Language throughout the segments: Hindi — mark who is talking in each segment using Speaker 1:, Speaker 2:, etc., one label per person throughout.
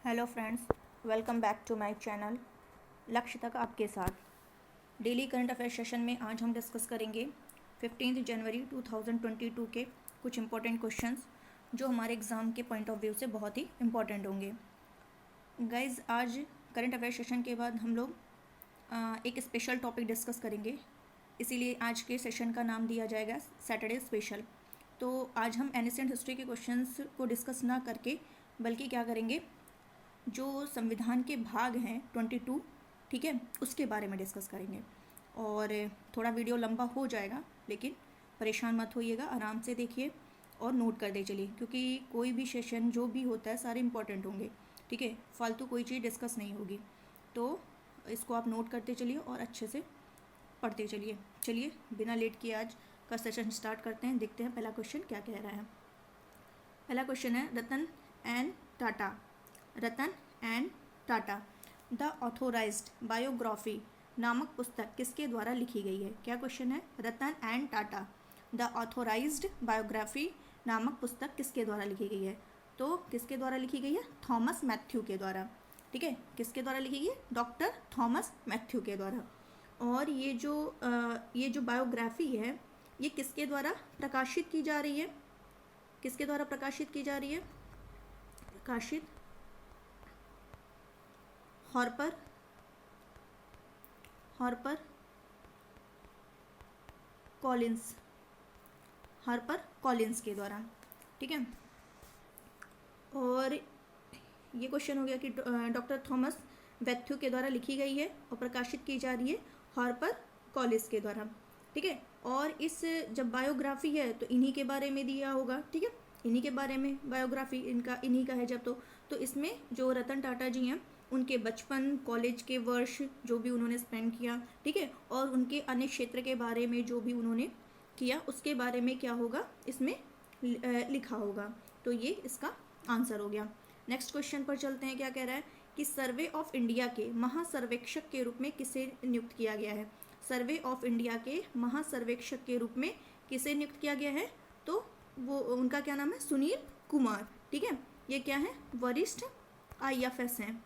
Speaker 1: Hello friends, welcome back to my channel लक्ष्य तक आपके साथ। डेली करंट अफेयर सेशन में आज हम डिस्कस करेंगे 15 जनवरी 2022 के कुछ इंपॉर्टेंट क्वेश्चंस जो हमारे एग्ज़ाम के पॉइंट ऑफ व्यू से बहुत ही इम्पॉर्टेंट होंगे। गाइज, आज करंट अफेयर सेशन के बाद हम लोग एक स्पेशल टॉपिक डिस्कस करेंगे, इसीलिए आज के सेशन का नाम दिया जाएगा सैटरडे स्पेशल। तो आज हम एनिसेंट हिस्ट्री के क्वेश्चंस को डिस्कस ना करके बल्कि क्या करेंगे, जो संविधान के भाग हैं 22, ठीक है, उसके बारे में डिस्कस करेंगे। और थोड़ा वीडियो लंबा हो जाएगा, लेकिन परेशान मत होइएगा, आराम से देखिए और नोट करते चलिए, क्योंकि कोई भी सेशन जो भी होता है सारे इंपॉर्टेंट होंगे, ठीक है, फालतू कोई चीज़ डिस्कस नहीं होगी। तो इसको आप नोट करते चलिए और अच्छे से पढ़ते चलिए। चलिए बिना लेट किए आज का सेशन स्टार्ट करते हैं। देखते हैं पहला क्वेश्चन क्या कह रहा है। पहला क्वेश्चन है, Ratan and Tata the authorised biography नामक पुस्तक किसके द्वारा लिखी गई है। क्या क्वेश्चन है, Ratan and Tata the authorised biography नामक पुस्तक किसके द्वारा लिखी गई है। तो किसके द्वारा लिखी गई है, थॉमस मैथ्यू के द्वारा, ठीक है, किसके द्वारा लिखी गई है, डॉक्टर थॉमस मैथ्यू के द्वारा। और ये जो बायोग्राफी है ये किसके द्वारा प्रकाशित की जा रही है, किसके द्वारा प्रकाशित की जा रही है, प्रकाशित हार्पर कॉलिंस के द्वारा, ठीक है। और ये क्वेश्चन हो गया कि डॉक्टर थॉमस मैथ्यू के द्वारा लिखी गई है और प्रकाशित की जा रही है हार्पर कॉलिंस के द्वारा, ठीक है। और इस जब बायोग्राफी है तो इन्हीं के बारे में दिया होगा, ठीक है, इन्हीं के बारे में बायोग्राफी इनका इन्हीं का है जब तो इसमें जो रतन टाटा जी हैं उनके बचपन, कॉलेज के वर्ष जो भी उन्होंने स्पेंड किया, ठीक है, और उनके अन्य क्षेत्र के बारे में जो भी उन्होंने किया उसके बारे में क्या होगा, इसमें लिखा होगा। तो ये इसका आंसर हो गया। नेक्स्ट क्वेश्चन पर चलते हैं। क्या कह रहा है कि सर्वे ऑफ इंडिया के महासर्वेक्षक के रूप में किसे नियुक्त किया गया है। सर्वे ऑफ इंडिया के महासर्वेक्षक के रूप में किसे नियुक्त किया गया है, तो वो उनका क्या नाम है, सुनील कुमार, ठीक है। ये क्या है, वरिष्ठ IFS हैं,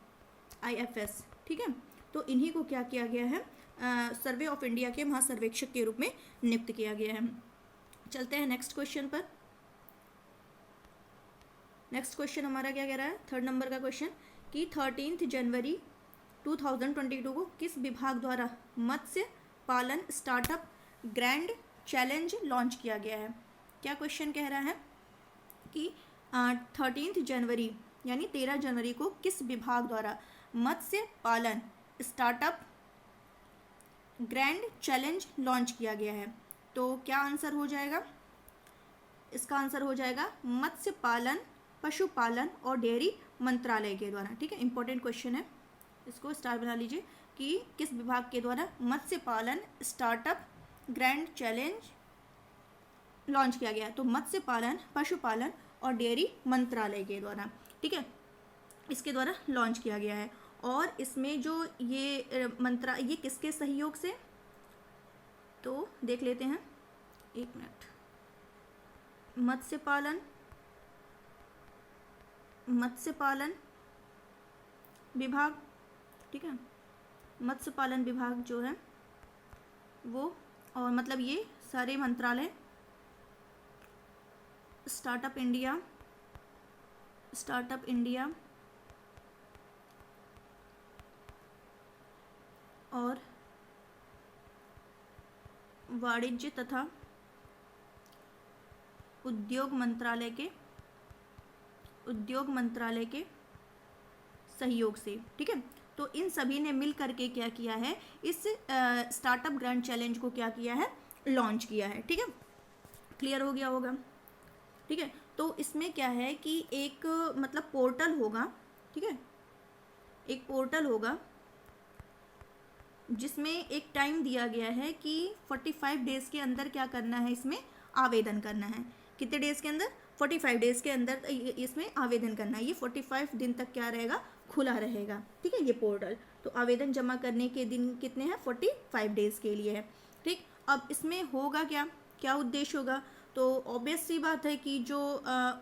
Speaker 1: IFS, ठीक है। तो इन्हीं को क्या किया गया है, सर्वे ऑफ इंडिया के महासर्वेक्षक के रूप में नियुक्त किया गया है। चलते हैं नेक्स्ट क्वेश्चन पर। नेक्स्ट क्वेश्चन हमारा क्या कह रहा है, 3rd नंबर का क्वेश्चन कि 13 जनवरी 2022 को किस विभाग द्वारा मत्स्य पालन स्टार्टअप ग्रैंड चैलेंज लॉन्च किया गया है। क्या क्वेश्चन कह रहा है कि 13 जनवरी यानी 13 जनवरी को किस विभाग द्वारा मत्स्य पालन स्टार्टअप ग्रैंड चैलेंज लॉन्च किया गया है। तो क्या आंसर हो जाएगा, इसका आंसर हो जाएगा मत्स्य पालन, पशुपालन और डेयरी मंत्रालय के द्वारा, ठीक है। इंपॉर्टेंट क्वेश्चन है, इसको स्टार बना लीजिए कि किस विभाग के द्वारा मत्स्य पालन स्टार्टअप ग्रैंड चैलेंज लॉन्च किया गया है। तो मत्स्य पालन, पशुपालन और डेयरी मंत्रालय के द्वारा, ठीक है, इसके द्वारा लॉन्च किया गया है। और इसमें जो ये किसके सहयोग से, तो देख लेते हैं, एक मिनट। मत्स्य पालन विभाग, ठीक है, मत्स्य पालन विभाग जो है वो, और मतलब ये सारे मंत्रालय स्टार्टअप इंडिया और वाणिज्य तथा उद्योग मंत्रालय के सहयोग से, ठीक है। तो इन सभी ने मिल करके क्या किया है, इस स्टार्टअप ग्रैंड चैलेंज को क्या किया है, लॉन्च किया है, ठीक है। क्लियर हो गया होगा, ठीक है। तो इसमें क्या है कि एक मतलब पोर्टल होगा, ठीक है, एक पोर्टल होगा जिसमें एक टाइम दिया गया है कि 45 डेज़ के अंदर क्या करना है, इसमें आवेदन करना है। कितने डेज़ के अंदर, 45 डेज़ के अंदर इसमें आवेदन करना है। ये 45 दिन तक क्या रहेगा, खुला रहेगा, ठीक है, ये पोर्टल। तो आवेदन जमा करने के दिन कितने हैं, 45 डेज़ के लिए है, ठीक। अब इसमें होगा क्या उद्देश्य होगा, तो ऑब्वियस सी बात है कि जो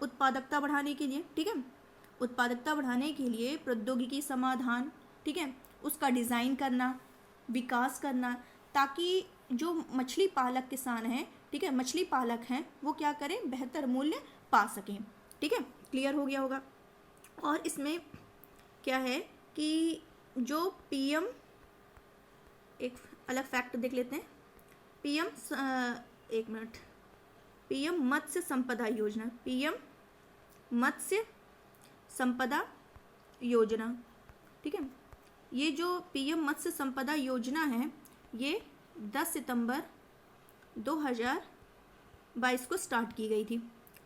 Speaker 1: उत्पादकता बढ़ाने के लिए, ठीक है, उत्पादकता बढ़ाने के लिए प्रौद्योगिकी समाधान, ठीक है, उसका डिज़ाइन करना, विकास करना, ताकि जो मछली पालक किसान हैं, ठीक है, मछली पालक हैं, वो क्या करें, बेहतर मूल्य पा सकें। ठीक है, क्लियर हो गया होगा। और इसमें क्या है कि जो पीएम, एक अलग फैक्ट देख लेते हैं, पीएम मत्स्य संपदा योजना, पीएम मत्स्य संपदा योजना, ठीक है, ये जो पीएम मत्स्य संपदा योजना है ये 10 सितंबर 2022 को स्टार्ट की गई थी।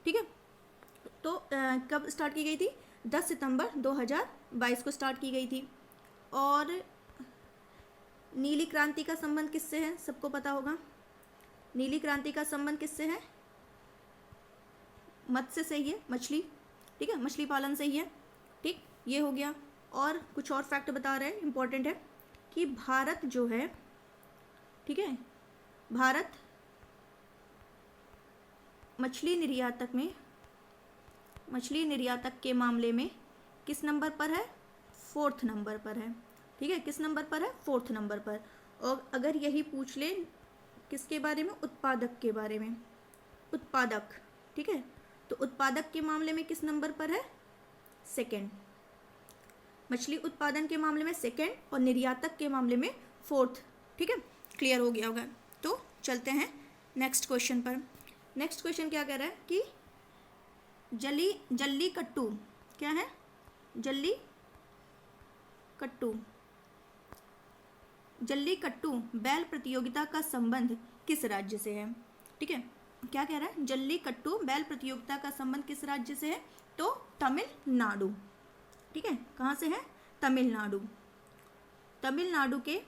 Speaker 1: ठीक है, तो कब स्टार्ट की गई थी, 10 सितंबर 2022 को स्टार्ट की गई थी। और नीली क्रांति का संबंध किससे है, सबको पता होगा। नीली क्रांति का संबंध किससे है, मत्स्य से ही है, मछली, ठीक है, मछली पालन से ही है। ठीक, ये हो गया। और कुछ और फैक्ट बता रहे हैं, इम्पोर्टेंट है कि भारत जो है, ठीक है, भारत मछली निर्यातक के मामले में किस नंबर पर है, 4th नंबर पर है। ठीक है, किस नंबर पर है, 4th नंबर पर। और अगर यही पूछ ले किसके बारे में, उत्पादक के बारे में, उत्पादक, ठीक है, तो उत्पादक के मामले में किस नंबर पर है, 2nd। मछली उत्पादन के मामले में 2nd और निर्यातक के मामले में 4th। ठीक है, क्लियर हो गया होगा। तो चलते हैं नेक्स्ट क्वेश्चन पर। नेक्स्ट क्वेश्चन क्या कह रहा है कि जल्लीकट्टू, क्या है, जल्लीकट्टू बैल प्रतियोगिता का संबंध किस राज्य से है। ठीक है, क्या कह रहा है, जल्लीकट्टू बैल प्रतियोगिता का संबंध किस राज्य से है, तो तमिलनाडु। ठीक है, कहाँ से है, तमिलनाडु। तमिलनाडु के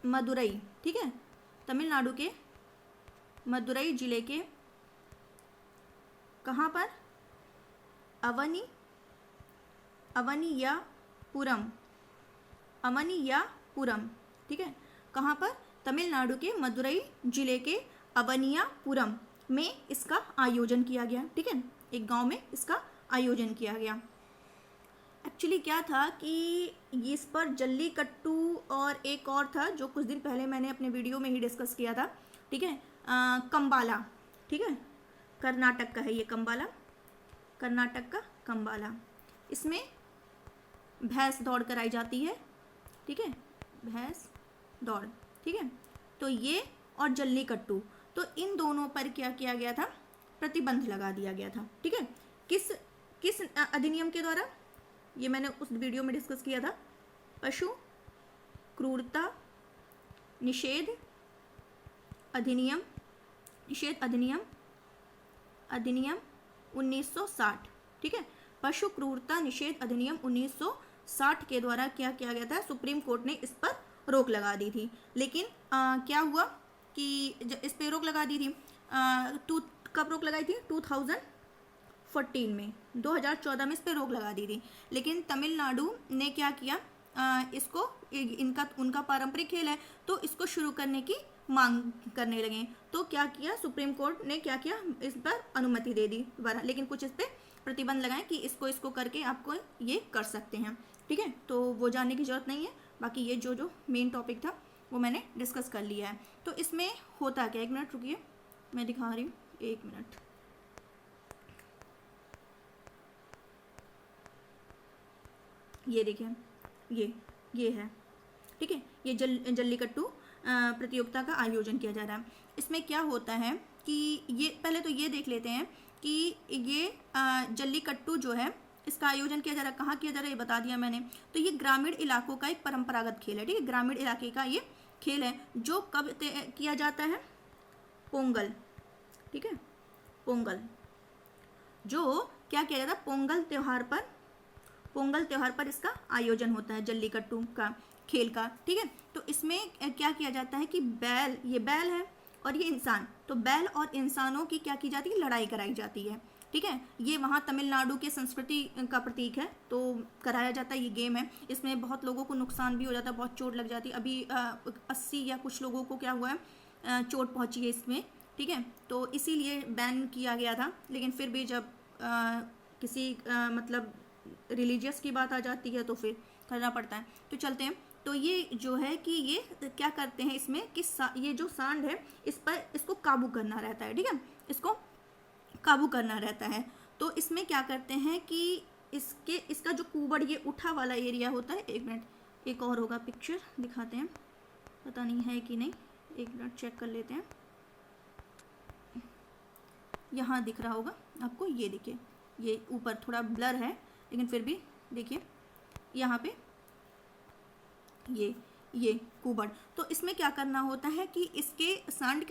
Speaker 1: मदुरई, ठीक है, तमिलनाडु के मदुरई जिले के कहाँ पर, अवनियापुरम, ठीक है, कहाँ पर, तमिलनाडु के मदुरई जिले के अवनियापुरम में इसका आयोजन किया गया। ठीक है, एक गांव में इसका आयोजन किया गया। एक्चुअली क्या था कि इस पर जल्लीकट्टू और एक और था जो कुछ दिन पहले मैंने अपने वीडियो में ही डिस्कस किया था। ठीक है, कंबाला, ठीक है, कर्नाटक का है ये कंबाला, कर्नाटक का कंबाला। इसमें भैंस दौड़ कराई जाती है। ठीक है, भैंस दौड़, ठीक है, तो ये और जल्लीकट्टू, तो इन दोनों पर क्या किया गया था, प्रतिबंध लगा दिया गया था। ठीक है, किस अधिनियम के द्वारा, ये मैंने उस वीडियो में डिस्कस किया था, पशु क्रूरता निषेध अधिनियम 1960। ठीक है, पशु क्रूरता निषेध अधिनियम 1960 के द्वारा क्या किया गया था, सुप्रीम कोर्ट ने इस पर रोक लगा दी थी। लेकिन क्या हुआ कि इस पर रोक लगा दी थी, कब रोक लगाई थी, 2014 में, 2014 में इस पर रोक लगा दी थी। लेकिन तमिलनाडु ने क्या किया, इसको, उनका पारंपरिक खेल है तो इसको शुरू करने की मांग करने लगे। तो क्या किया, सुप्रीम कोर्ट ने क्या किया, इस पर अनुमति दे दी दोबारा, लेकिन कुछ इस पर प्रतिबंध लगाए कि इसको करके आपको ये कर सकते हैं। ठीक है, तो वो जानने की ज़रूरत नहीं है। बाकी ये जो मेन टॉपिक था वो मैंने डिस्कस कर लिया है। तो इसमें होता क्या, 1 मिनट रुकिए, मैं दिखा रही हूँ, 1 मिनट। ये देखिए, ये है, ठीक है, ये जल्लीकट्टू प्रतियोगिता का आयोजन किया जा रहा है। इसमें क्या होता है कि ये पहले तो ये देख लेते हैं कि ये जल्लीकट्टू जो है इसका आयोजन किया जा रहा है, कहाँ किया जा रहा है ये बता दिया मैंने। तो ये ग्रामीण इलाकों का एक परंपरागत खेल है। ठीक है, ग्रामीण इलाके का ये खेल है जो कब किया जाता है, पोंगल। ठीक है, पोंगल, जो क्या किया जाता है, पोंगल त्यौहार पर इसका आयोजन होता है, जल्लीकट्टू का खेल का। ठीक है, तो इसमें क्या किया जाता है कि ये बैल है और ये इंसान, तो बैल और इंसानों की क्या की जाती है, लड़ाई कराई जाती है। ठीक है, ये वहाँ तमिलनाडु के संस्कृति का प्रतीक है, तो कराया जाता है, ये गेम है। इसमें बहुत लोगों को नुकसान भी हो जाता है, बहुत चोट लग जाती है। अभी 80 या कुछ लोगों को क्या हुआ है, चोट पहुँची है इसमें। ठीक है, तो इसीलिए बैन किया गया था, लेकिन फिर भी जब किसी मतलब रिलीजियस की बात आ जाती है तो फिर करना पड़ता है। तो चलते हैं। तो ये जो है कि ये क्या करते हैं इसमें कि ये जो सांड है इस पर इसको काबू करना रहता है, ठीक है, इसको काबू करना रहता है। तो इसमें क्या करते हैं कि इसका जो कुबड़ ये उठा वाला एरिया होता है, एक मिनट एक और होगा पिक्चर दिखाते हैं, पता नहीं है कि नहीं, एक मिनट चेक कर लेते हैं। यहाँ दिख रहा होगा आपको, ये देखिए, ये ऊपर थोड़ा ब्लर है लेकिन फिर भी देखिए यहाँ पे ये कुबड़। तो इसमें क्या करना होता है कि इसके सांड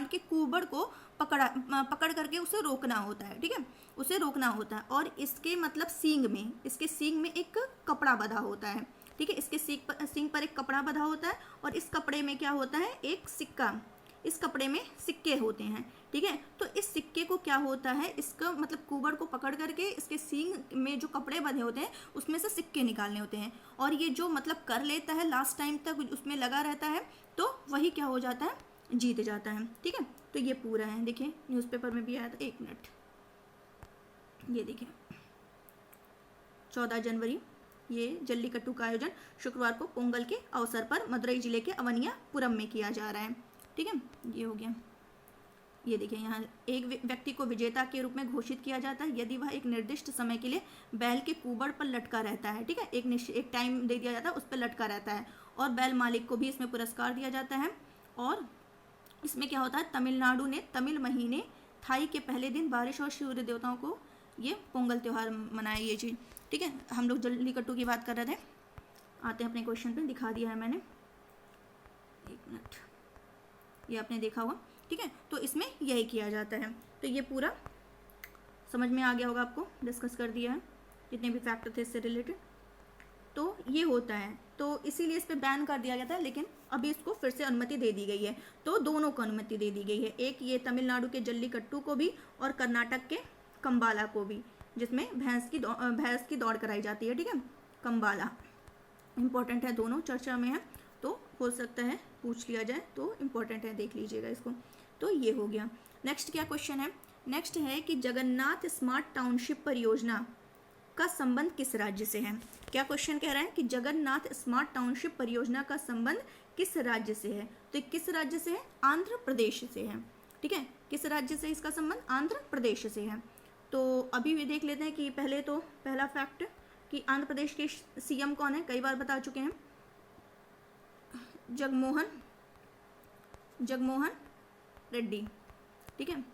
Speaker 1: के कुबड़ को पकड़ करके उसे रोकना होता है, ठीक है, उसे रोकना होता है। और इसके मतलब इसके सींग में एक कपड़ा बंधा होता है, ठीक है, इसके सींग पर एक कपड़ा बंधा होता है और इस कपड़े में क्या होता है, एक सिक्का, इस कपड़े में सिक्के होते हैं, ठीक है। तो इस सिक्के को क्या होता है, इसका मतलब कुबड़ को पकड़ करके इसके सींग में जो कपड़े बंधे होते हैं उसमें से सिक्के निकालने होते हैं। और ये जो मतलब कर लेता है लास्ट टाइम तक उसमें लगा रहता है तो वही क्या हो जाता है, जीत जाता है, ठीक है। तो ये पूरा है, देखिए न्यूज़पेपर में भी आया था, एक मिनट, ये देखिए 14 जनवरी ये जल्लीकट्टू का आयोजन शुक्रवार को पोंगल के अवसर पर मदुरई जिले के अवनियापुरम में किया जा रहा है, ठीक है। ये हो गया। ये देखिए यहाँ एक व्यक्ति को विजेता के रूप में घोषित किया जाता है यदि वह एक निर्दिष्ट समय के लिए बैल के कुबड़ पर लटका रहता है, ठीक है, एक टाइम दे दिया जाता है, उस पर लटका रहता है। और बैल मालिक को भी इसमें पुरस्कार दिया जाता है। और इसमें क्या होता है, तमिलनाडु ने तमिल महीने थाई के पहले दिन बारिश और सूर्य देवताओं को ये पोंगल त्यौहार मनाया, ये चीज़, ठीक है। हम लोग जल्लीकट्टू की बात कर रहे थे, आते हैं अपने क्वेश्चन पे, दिखा दिया है मैंने, एक मिनट, ये आपने देखा होगा, ठीक है। तो इसमें यही किया जाता है। तो ये पूरा समझ में आ गया होगा आपको, डिस्कस कर दिया है जितने भी फैक्टर थे इससे रिलेटेड। तो ये होता है, तो इसीलिए इस पर बैन कर दिया गया था, लेकिन अभी इसको फिर से अनुमति दे दी गई है। तो दोनों को अनुमति दे दी गई है, एक ये तमिलनाडु के जल्लीकट्टू को भी और कर्नाटक के कंबाला को भी, जिसमें भैंस की दौड़ कराई जाती है, ठीक है। कंबाला इम्पोर्टेंट है, दोनों चर्चा में है, तो हो सकता है पूछ लिया जाए, तो इम्पोर्टेंट है, देख लीजिएगा इसको। तो ये हो गया। नेक्स्ट क्या क्वेश्चन है, नेक्स्ट है कि जगन्नाथ स्मार्ट टाउनशिप परियोजना का संबंध किस राज्य से है। क्या क्वेश्चन कह रहा है कि जगन्नाथ स्मार्ट टाउनशिप परियोजना का संबंध किस राज्य से है। तो किस राज्य से है, आंध्र प्रदेश से है, ठीक है। किस राज्य से इसका संबंध, आंध्र प्रदेश से है। तो अभी भी देख लेते हैं कि पहले तो पहला फैक्ट कि आंध्र प्रदेश के सीएम कौन है, कई बार बता चुके हैं, जगमोहन रेड्डी, ठीक है,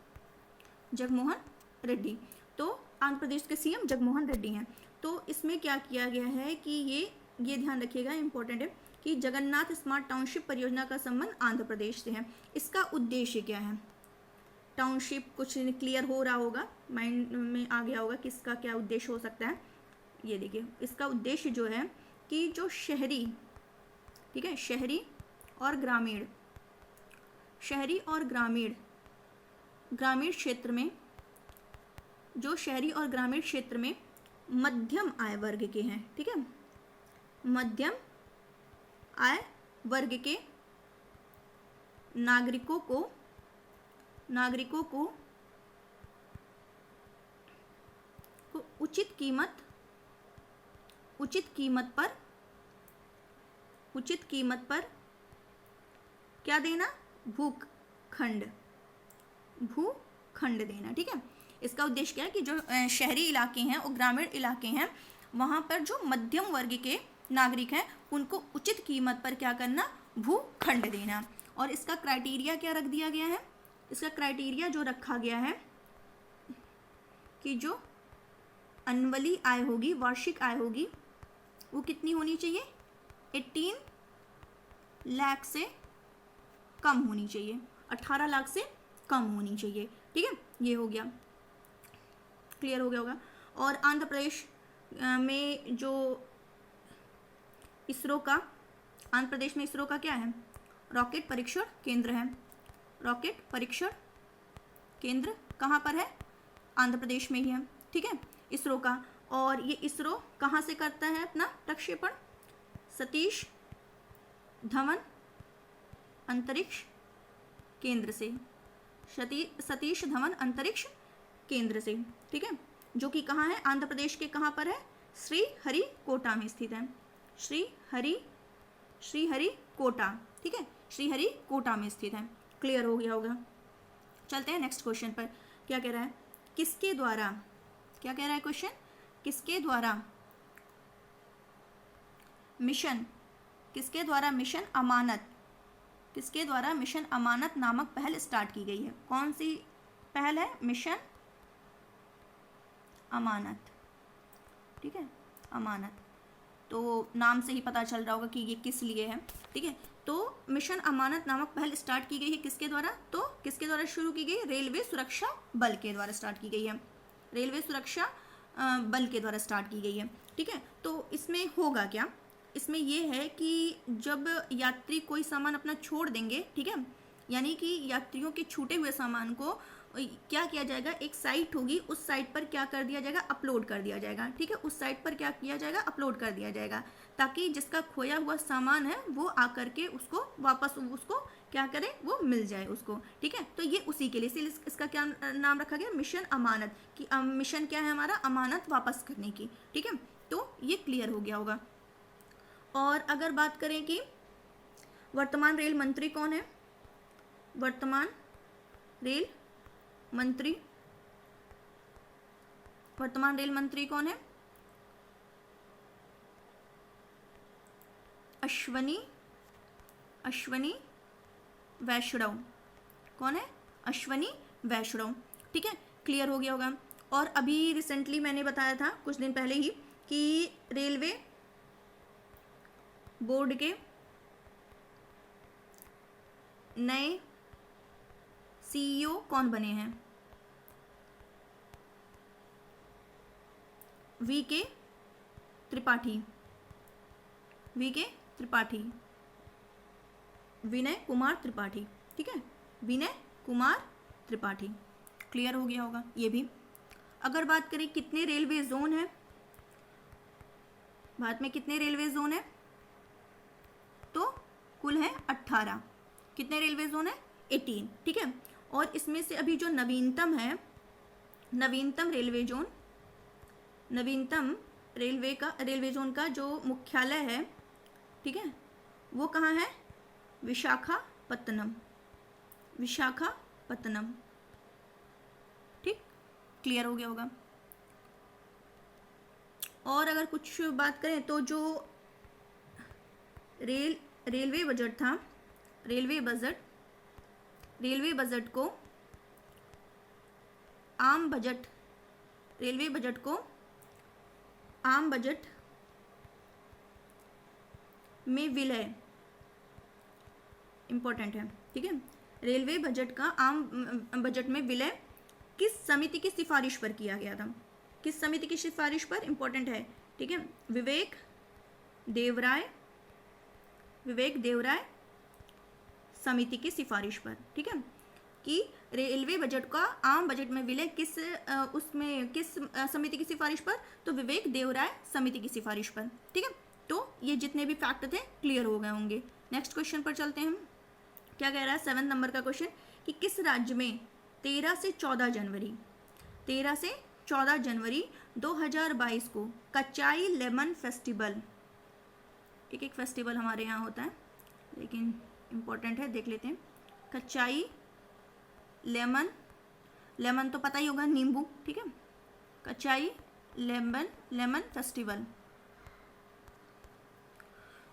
Speaker 1: जगमोहन रेड्डी। तो आंध्र प्रदेश के सीएम जगमोहन रेड्डी हैं। तो इसमें क्या किया गया है कि ये ध्यान रखिएगा, इंपॉर्टेंट है कि जगन्नाथ स्मार्ट टाउनशिप परियोजना का संबंध आंध्र प्रदेश से है। इसका उद्देश्य क्या है, टाउनशिप कुछ क्लियर हो रहा होगा, माइंड में आ गया होगा कि इसका क्या उद्देश्य हो सकता है। ये देखिए, इसका उद्देश्य जो है कि जो शहरी, ठीक है, शहरी और ग्रामीण क्षेत्र में, जो शहरी और ग्रामीण क्षेत्र में मध्यम आय वर्ग के हैं, ठीक है, मध्यम आय वर्ग के नागरिकों को उचित कीमत पर क्या देना, भूखंड देना, ठीक है। इसका उद्देश्य क्या है कि जो शहरी इलाके हैं और ग्रामीण इलाके हैं वहाँ पर जो मध्यम वर्ग के नागरिक हैं उनको उचित कीमत पर क्या करना, भूखंड देना। और इसका क्राइटेरिया क्या रख दिया गया है, इसका क्राइटेरिया जो रखा गया है कि जो अनुवली आय होगी, वार्षिक आय होगी, वो कितनी होनी चाहिए, 18 लाख से कम होनी चाहिए, 18 लाख से कम होनी चाहिए, ठीक है। ये हो गया, क्लियर हो गया होगा। और आंध्र प्रदेश में जो आंध्र प्रदेश में इसरो का क्या है, रॉकेट परीक्षण केंद्र है। रॉकेट परीक्षण केंद्र कहाँ पर है, आंध्र प्रदेश में ही है, ठीक है, इसरो का। और ये इसरो कहाँ से करता है अपना प्रक्षेपण, सतीश धवन अंतरिक्ष केंद्र से, सतीश धवन अंतरिक्ष केंद्र से, ठीक है। जो कि कहाँ है, आंध्र प्रदेश के कहाँ पर है, श्रीहरिकोटा में स्थित है, श्रीहरिकोटा, ठीक है, श्रीहरिकोटा में स्थित है। क्लियर हो गया होगा। चलते हैं नेक्स्ट क्वेश्चन पर। क्या कह रहा है, किसके द्वारा, क्या कह रहा है क्वेश्चन, किसके द्वारा मिशन, किसके द्वारा मिशन अमानत, किसके द्वारा मिशन अमानत नामक पहल स्टार्ट की गई है। कौन सी पहल है, मिशन अमानत, ठीक है, अमानत। तो नाम से ही पता चल रहा होगा कि ये किस लिए है, ठीक है। तो मिशन अमानत नामक पहल स्टार्ट की गई है किसके द्वारा, तो किसके द्वारा शुरू की गई, रेलवे सुरक्षा बल के द्वारा स्टार्ट की गई है, रेलवे सुरक्षा बल के द्वारा स्टार्ट की गई है, ठीक है। तो इसमें होगा क्या, इसमें यह है कि जब यात्री कोई सामान अपना छोड़ देंगे, ठीक है, यानी कि यात्रियों के छूटे हुए सामान को क्या किया जाएगा, एक साइट होगी, उस साइट पर क्या कर दिया जाएगा, अपलोड कर दिया जाएगा, ठीक है, उस साइट पर क्या किया जाएगा, अपलोड कर दिया जाएगा, ताकि जिसका खोया हुआ सामान है वो आकर के उसको वापस, उसको क्या करे, वो मिल जाए उसको, ठीक है। तो ये उसी के लिए, इसलिए इसका क्या नाम रखा गया, मिशन अमानत, कि मिशन क्या है हमारा, अमानत वापस करने की, ठीक है। तो ये क्लियर हो गया होगा। और अगर बात करें कि वर्तमान रेल मंत्री कौन है, वर्तमान रेल मंत्री, वर्तमान रेल मंत्री कौन है, अश्वनी वैष्णव, कौन है, अश्वनी वैष्णव, ठीक है। क्लियर हो गया होगा। और अभी रिसेंटली मैंने बताया था कुछ दिन पहले ही कि रेलवे बोर्ड के नए सीईओ कौन बने हैं, वीके त्रिपाठी, विनय कुमार त्रिपाठी, ठीक है, विनय कुमार त्रिपाठी। क्लियर हो गया होगा ये भी। अगर बात करें कितने रेलवे जोन है, भारत में कितने रेलवे जोन है, तो कुल है 18। कितने रेलवे जोन है, 18, ठीक है। और इसमें से अभी जो नवीनतम है, नवीनतम रेलवे जोन, नवीनतम रेलवे जोन का जो मुख्यालय है, ठीक है, वो कहाँ है, विशाखापत्तनम, ठीक। क्लियर हो गया होगा। और अगर कुछ बात करें तो जो रेलवे बजट था, रेलवे बजट को आम बजट, रेलवे बजट को आम बजट में विलय, इंपॉर्टेंट है, ठीक है। रेलवे बजट का आम बजट में विलय किस समिति की सिफारिश पर किया गया था, किस समिति की सिफारिश पर, इंपॉर्टेंट है, ठीक है, विवेक देवराय समिति की सिफारिश पर, ठीक है, कि रेलवे बजट का आम बजट में विलय किस समिति की सिफारिश पर, तो विवेक देवराय समिति की सिफारिश पर, ठीक है। तो ये जितने भी फैक्ट थे क्लियर हो गए होंगे। नेक्स्ट क्वेश्चन पर चलते हैं हम। क्या कह रहा है 7 नंबर का क्वेश्चन, कि किस राज्य में 13 से 14 जनवरी 2022 को कचाई लेमन फेस्टिवल, एक फेस्टिवल हमारे यहाँ होता है लेकिन इम्पोर्टेंट है, देख लेते हैं। कचाई लेमन तो पता ही होगा, नींबू, ठीक है, कचाई लेमन फेस्टिवल।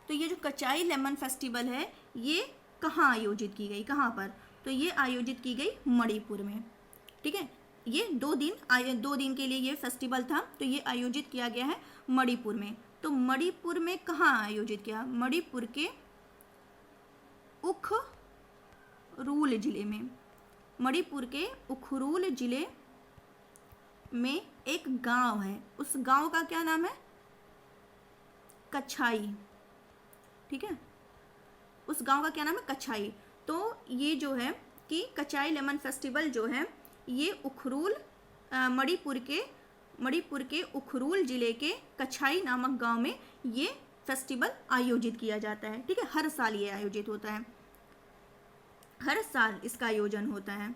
Speaker 1: तो ये जो कचाई लेमन फेस्टिवल है ये कहाँ आयोजित की गई, कहाँ पर, तो ये आयोजित की गई मणिपुर में, ठीक है। ये 2 दिन के लिए ये फेस्टिवल था, तो ये आयोजित किया गया है मणिपुर में। तो मणिपुर में कहाँ आयोजित किया, मणिपुर के उखरूल जिले में, मणिपुर के उखरूल जिले में एक गांव है, उस गांव का क्या नाम है, कछाई, ठीक है, उस गांव का क्या नाम है, कछाई। तो ये जो है कि कचाई लेमन फेस्टिवल जो है ये उखरूल मणिपुर के उखरूल जिले के कछाई नामक गांव में ये फेस्टिवल आयोजित किया जाता है, ठीक है। हर साल ये आयोजित होता है, हर साल इसका आयोजन होता है,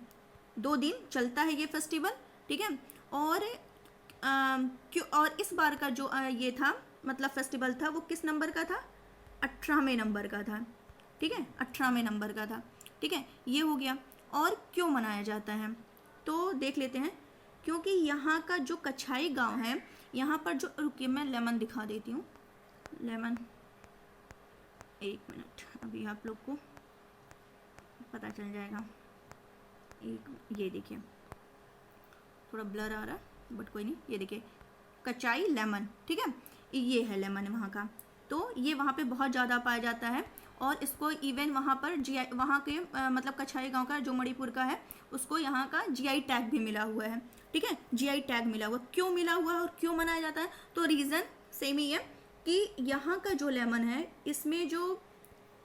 Speaker 1: 2 दिन चलता है ये फेस्टिवल, ठीक है। और क्यों, और इस बार का जो ये था मतलब फेस्टिवल था वो किस नंबर का था, 18वें नंबर का था, ठीक है, 18वें नंबर का था, ठीक है, ये हो गया। और क्यों मनाया जाता है तो देख लेते हैं, क्योंकि यहाँ का जो कछाई गांव है, यहाँ पर जो, रुकिए मैं लेमन दिखा देती हूँ, लेमन, एक मिनट, अभी आप लोग को पता चल जाएगा। एक ये देखिए, थोड़ा ब्लर आ रहा है बट कोई नहीं, ये देखिए कचाई लेमन, ठीक है, ये है लेमन वहाँ का। तो ये वहाँ पे बहुत ज़्यादा पाया जाता है, और इसको इवन वहाँ पर जीआई, वहाँ के मतलब कछाई गांव का जो मणिपुर का है, उसको यहाँ का जीआई टैग भी मिला हुआ है, ठीक है, जीआई टैग मिला हुआ। क्यों मिला हुआ है और क्यों मनाया जाता है, तो रीज़न सेम ही है कि यहाँ का जो लेमन है इसमें जो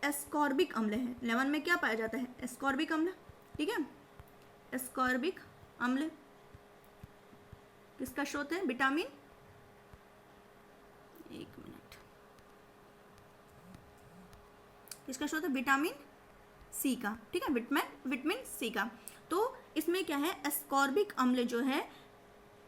Speaker 1: एस्कॉर्बिक अम्ल है, लेमन में क्या पाया जाता है, एस्कॉर्बिक अम्ल, ठीक है, एस्कॉर्बिक अम्ल किसका स्रोत है, विटामिन, एक मिनट, किसका स्रोत है, विटामिन सी का, ठीक है, विटामिन सी का। तो इसमें क्या है, एस्कॉर्बिक अम्ल जो है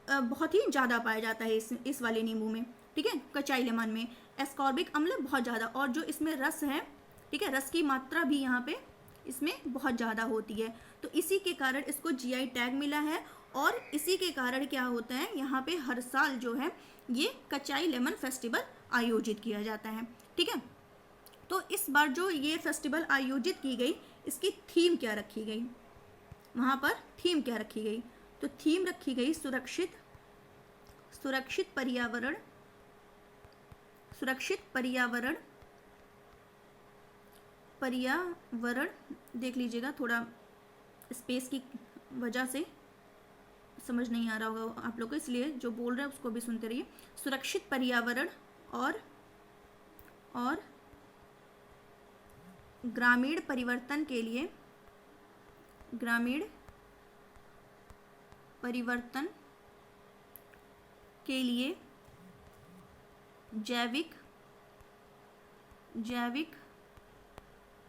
Speaker 1: बहुत ही ज़्यादा पाया जाता है इस वाले नींबू में, ठीक है, कचाई लेमन में एस्कॉर्बिक अम्ल बहुत ज़्यादा, और जो इसमें रस है, ठीक है, रस की मात्रा भी यहाँ पे इसमें बहुत ज़्यादा होती है। तो इसी के कारण इसको जीआई टैग मिला है, और इसी के कारण क्या होता है, यहाँ पे हर साल जो है ये कचाई लेमन फेस्टिवल आयोजित किया जाता है, ठीक है। तो इस बार जो ये फेस्टिवल आयोजित की गई, इसकी थीम क्या रखी गई, वहाँ पर थीम क्या रखी गई, तो थीम रखी गई सुरक्षित पर्यावरण, सुरक्षित पर्यावरण, देख लीजिएगा, थोड़ा स्पेस की वजह से समझ नहीं आ रहा होगा आप लोग को, इसलिए जो बोल रहे हैं उसको भी सुनते रहिए। सुरक्षित पर्यावरण और ग्रामीण परिवर्तन के लिए, ग्रामीण परिवर्तन के लिए जैविक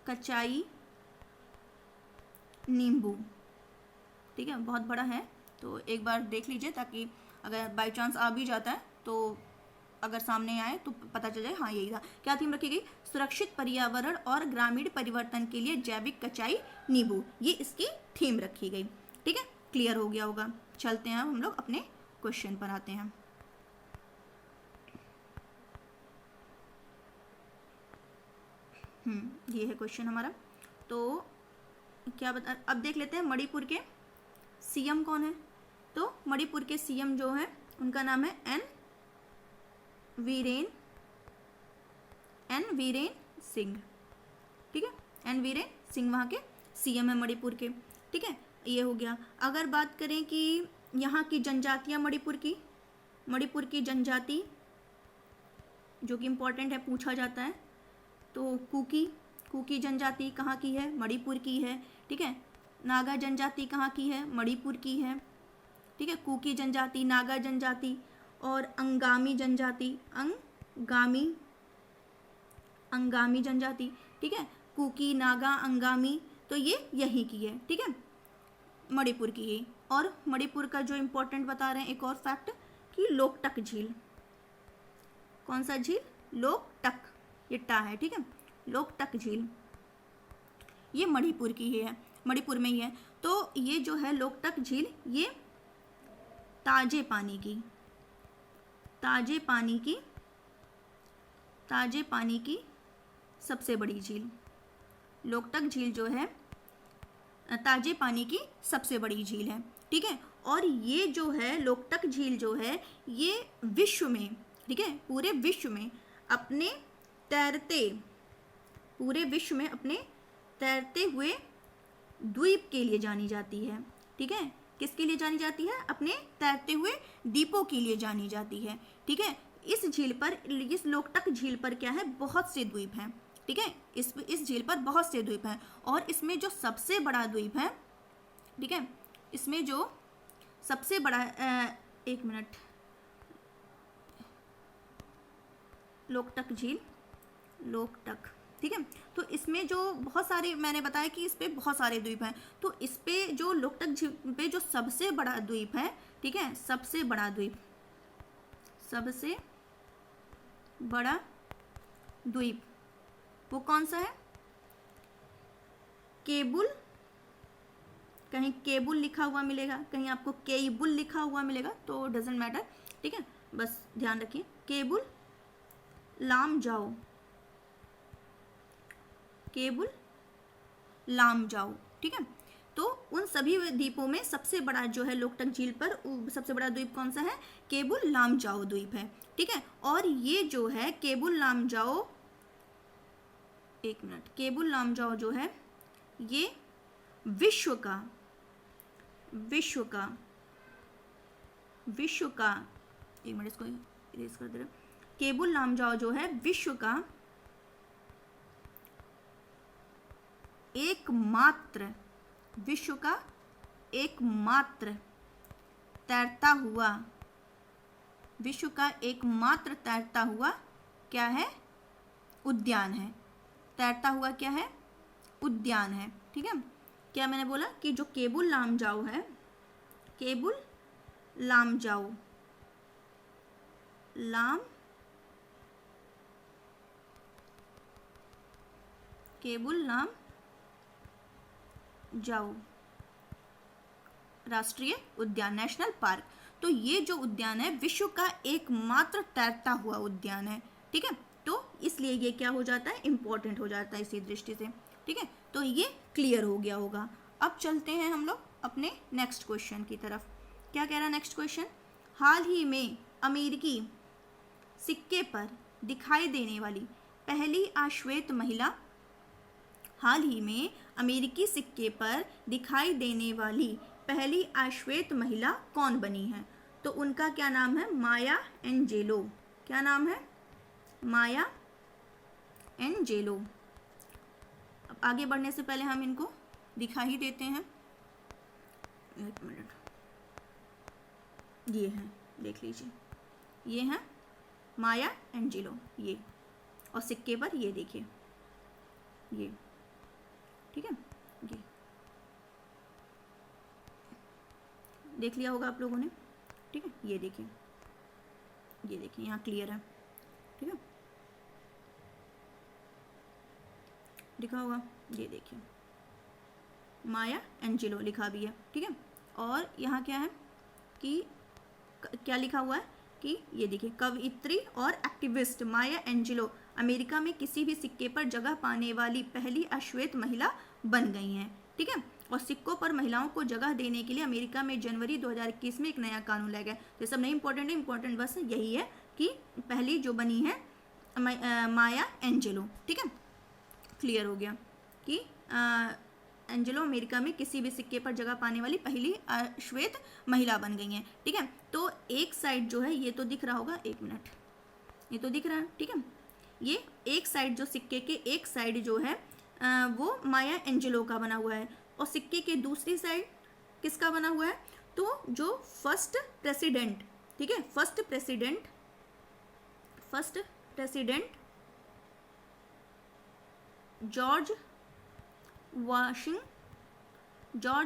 Speaker 1: कचाई नींबू, ठीक है, बहुत बड़ा है तो एक बार देख लीजिए, ताकि अगर बाई चांस आ भी जाता है तो अगर सामने आए तो पता चल जाए, हाँ यही था। क्या थीम रखी गई, सुरक्षित पर्यावरण और ग्रामीण परिवर्तन के लिए जैविक कचाई नींबू, ये इसकी थीम रखी गई, ठीक है, क्लियर हो गया होगा। चलते हैं हम लोग अपने क्वेश्चन पर आते हैं। ये है क्वेश्चन हमारा। तो क्या बता, अब देख लेते हैं मणिपुर के सीएम कौन है। तो मणिपुर के सीएम जो है उनका नाम है एन वीरेन सिंह, ठीक है, एन वीरेन सिंह वहाँ के सीएम है मणिपुर के, ठीक है, ये हो गया। अगर बात करें कि यहाँ की जनजातियाँ, मणिपुर की जनजाति जो कि इम्पोर्टेंट है, पूछा जाता है, तो कुकी जनजाति कहाँ की है, मणिपुर की है, ठीक है। नागा जनजाति कहाँ की है, मणिपुर की है, ठीक है, कुकी जनजाति, नागा जनजाति, और अंगामी जनजाति, अंगामी जनजाति, ठीक है, कुकी, नागा, अंगामी, तो ये यहीं की है, ठीक है, मणिपुर की है। और मणिपुर का जो इम्पोर्टेंट बता रहे हैं एक और फैक्ट कि लोकटक झील, कौन सा झील, लोकटक, ये टा है, ठीक है, लोकटक झील, ये मणिपुर की ही है, मणिपुर में ही है। तो ये जो है लोकटक झील, ये ताजे पानी की सबसे बड़ी झील, लोकटक झील जो है ताजे पानी की सबसे बड़ी झील है, ठीक है। और ये जो है लोकटक झील जो है, ये विश्व में, ठीक है, पूरे विश्व में अपने तैरते हुए द्वीप के लिए जानी जाती है, ठीक है, किसके लिए जानी जाती है, अपने तैरते हुए द्वीपों के लिए जानी जाती है, ठीक है। इस झील पर, इस लोकटक झील पर क्या है, बहुत से द्वीप हैं, ठीक है, इस झील पर बहुत से द्वीप हैं, और इसमें जो सबसे बड़ा द्वीप है, ठीक है, इसमें जो सबसे बड़ा, एक मिनट, लोकटक झील, लोकटक, ठीक है। तो इसमें जो बहुत सारे, मैंने बताया कि इस पे बहुत सारे द्वीप हैं, तो इस पे जो लोकटक झील पे जो सबसे बड़ा द्वीप है, ठीक है, सबसे बड़ा द्वीप, सबसे बड़ा द्वीप वो कौन सा है? केबुल, कहीं केबुल लिखा हुआ मिलेगा, कहीं आपको केबुल लिखा हुआ मिलेगा, तो डजेंट मैटर, ठीक है, बस ध्यान रखिए। केबुल लामजाओ, केबुल लामजाओ, ठीक है। तो उन सभी द्वीपों में सबसे बड़ा जो है लोकटक झील पर सबसे बड़ा द्वीप कौन सा है? केबुल लामजाओ द्वीप है, ठीक है। और ये जो है केबुल लामजाओ, एक मिनट, केबुल लामजाओ जो है ये विश्व का एक मिनट इसको इरेज कर दे रहे। केबुल लामजाओ जो है विश्व का एकमात्र तैरता हुआ क्या है? उद्यान है। तैरता हुआ क्या है? उद्यान है, ठीक है। क्या मैंने बोला कि जो केबुल लामजाओ है, केबुल लामजाओ राष्ट्रीय उद्यान, नेशनल पार्क, तो ये जो उद्यान है विश्व का एकमात्र तैरता हुआ उद्यान है, ठीक है। तो इसलिए ये क्या हो जाता है? इम्पोर्टेंट हो जाता है इसी दृष्टि से, ठीक है। तो ये क्लियर हो गया होगा। अब चलते हैं हम लोग अपने नेक्स्ट क्वेश्चन की तरफ। क्या कह रहा है नेक्स्ट क्वेश्चन? हाल ही में अमेरिकी सिक्के पर दिखाई देने वाली पहली अश्वेत महिला, हाल ही में अमेरिकी सिक्के पर दिखाई देने वाली पहली अश्वेत महिला कौन बनी है? तो उनका क्या नाम है? माया एंजेलो। क्या नाम है? माया एंजेलो। अब आगे बढ़ने से पहले हम इनको दिखा ही देते हैं, एक मिनट, ये हैं, देख लीजिए, ये हैं माया एंजेलो, ये, और सिक्के पर ये देखिए, ये, ठीक है, ये देख लिया होगा आप लोगों ने, ठीक है। ये देखिए यहाँ क्लियर है, ठीक है, दिखा होगा, ये देखिए माया एंजेलो लिखा भी है, ठीक है। और यहाँ क्या है कि क्या लिखा हुआ है कि ये देखिए, कवयित्री और एक्टिविस्ट माया एंजेलो अमेरिका में किसी भी सिक्के पर जगह पाने वाली पहली अश्वेत महिला बन गई हैं, ठीक है। और सिक्कों पर महिलाओं को जगह देने के लिए अमेरिका में जनवरी 2021 में एक नया कानून लाया गया। तो सब नहीं इंपॉर्टेंट है, इंपॉर्टेंट बस यही है कि पहली जो बनी है माया एंजेलो, ठीक है, क्लियर हो गया कि एंजेलो अमेरिका में किसी भी सिक्के पर जगह पाने वाली पहली श्वेत महिला बन गई हैं, ठीक है। तो एक साइड जो है ये तो दिख रहा होगा, एक मिनट, ये तो दिख रहा है, ठीक है। ये एक साइड जो सिक्के के एक साइड जो है वो माया एंजेलो का बना हुआ है, और सिक्के के दूसरी साइड किसका बना हुआ है? तो जो फर्स्ट प्रेसिडेंट, ठीक है, फर्स्ट प्रेसिडेंट जॉर्ज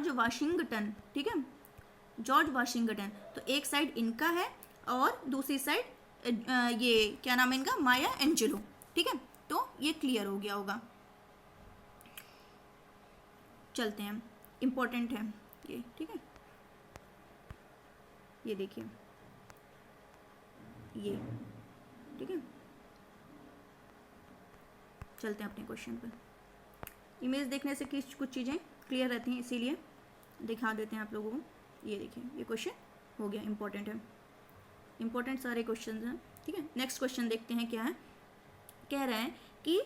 Speaker 1: वाशिंगटन, ठीक है, जॉर्ज वाशिंगटन। तो एक साइड इनका है और दूसरी साइड ये क्या नाम है इनका? माया एंजेलो, ठीक है। तो ये क्लियर हो गया होगा। चलते हैं, इम्पोर्टेंट है ये, ठीक है, ये देखिए, ये, ठीक है। चलते हैं अपने क्वेश्चन पर। इमेज देखने से कुछ चीज़ें क्लियर रहती हैं, इसीलिए दिखा देते हैं आप लोगों को। ये देखिए, ये क्वेश्चन हो गया, इंपॉर्टेंट है, इंपॉर्टेंट सारे क्वेश्चन हैं, ठीक है। नेक्स्ट क्वेश्चन देखते हैं क्या है। कह रहे हैं कि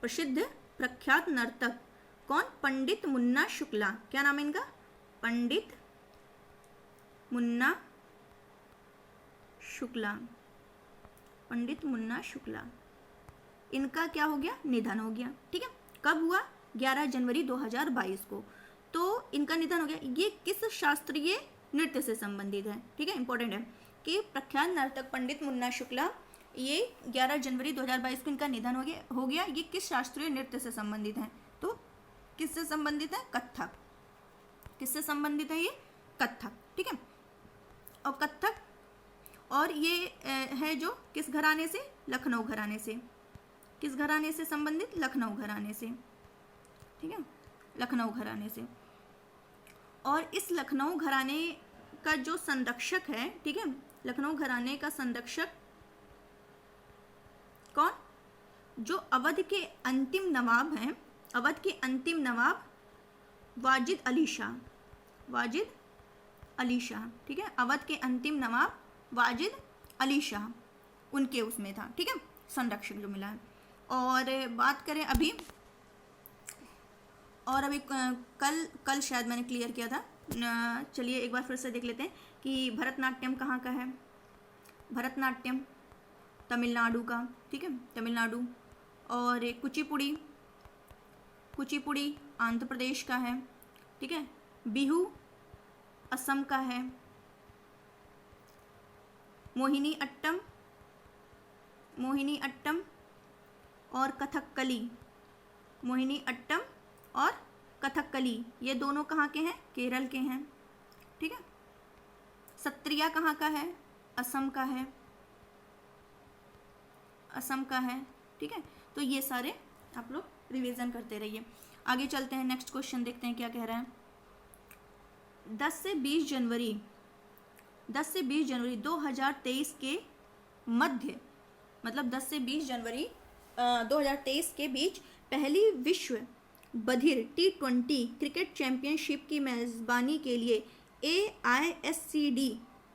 Speaker 1: प्रसिद्ध प्रख्यात नर्तक कौन? पंडित मुन्ना शुक्ला। क्या नाम है इनका? पंडित मुन्ना शुक्ला। इनका क्या हो गया? निधन हो गया, ठीक है। कब हुआ? 11 जनवरी 2022 को। तो इनका निधन हो गया। ये किस शास्त्रीय नृत्य से संबंधित है? ठीक है, इंपॉर्टेंट है कि प्रख्यात नर्तक पंडित मुन्ना शुक्ला, ये 11 जनवरी 2022 को इनका निधन हो गया। ये किस शास्त्रीय नृत्य से संबंधित है? तो किससे संबंधित है? कथक। किससे संबंधित है ये? कथक, ठीक है। और कथक, और ये है जो किस घराने से, लखनऊ घराने से, किस घराने से संबंधित, लखनऊ घराने से, ठीक है, लखनऊ घराने से। और इस लखनऊ घराने का जो संरक्षक है, ठीक है, लखनऊ घराने का संरक्षक कौन, जो अवध के अंतिम नवाब हैं, अवध के अंतिम नवाब वाजिद अली शाह, वाजिद अली शाह, ठीक है, अवध के अंतिम नवाब वाजिद अली शाह, उनके उसमें था, ठीक है, संरक्षक जो मिला है। और बात करें अभी, और अभी कल शायद मैंने क्लियर किया था, चलिए एक बार फिर से देख लेते हैं कि भरतनाट्यम कहाँ का है। भरतनाट्यम तमिलनाडु का, ठीक है, तमिलनाडु। और कुचिपुड़ी, कुचिपुड़ी आंध्र प्रदेश का है, ठीक है। बिहू असम का है। मोहिनी अट्टम, मोहिनी अट्टम और कथकली, मोहिनी अट्टम और कथकली ये दोनों कहाँ के हैं, केरल के हैं, ठीक है। सत्रिया कहाँ का है, असम का है, असम का है, ठीक है। तो ये सारे आप लोग रिवीजन करते रहिए। आगे चलते हैं, नेक्स्ट क्वेश्चन देखते हैं क्या कह रहा है। 10 से 20 जनवरी 2023 के मध्य, मतलब 10 से 20 जनवरी 2023 के बीच पहली विश्व बधिर T20 क्रिकेट चैंपियनशिप की मेज़बानी के लिए AISCD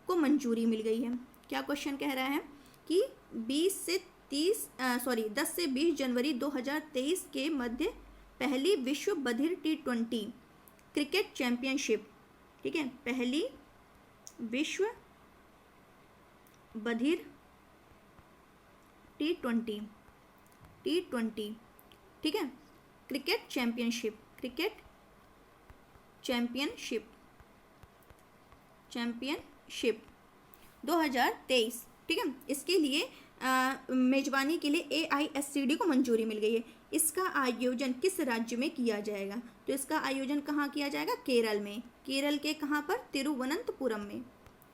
Speaker 1: को मंजूरी मिल गई है। क्या क्वेश्चन कह रहा है कि 10 से 20 जनवरी 2023 के मध्य पहली विश्व बधिर T20 क्रिकेट चैंपियनशिप, ठीक है, पहली विश्व बधिर T20, ठीक है, क्रिकेट चैंपियनशिप 2023, ठीक है, इसके लिए मेजबानी के लिए AISCD को मंजूरी मिल गई है। इसका आयोजन किस राज्य में किया जाएगा, तो इसका आयोजन कहाँ किया जाएगा, केरल में। केरल के कहाँ पर, तिरुवनंतपुरम में।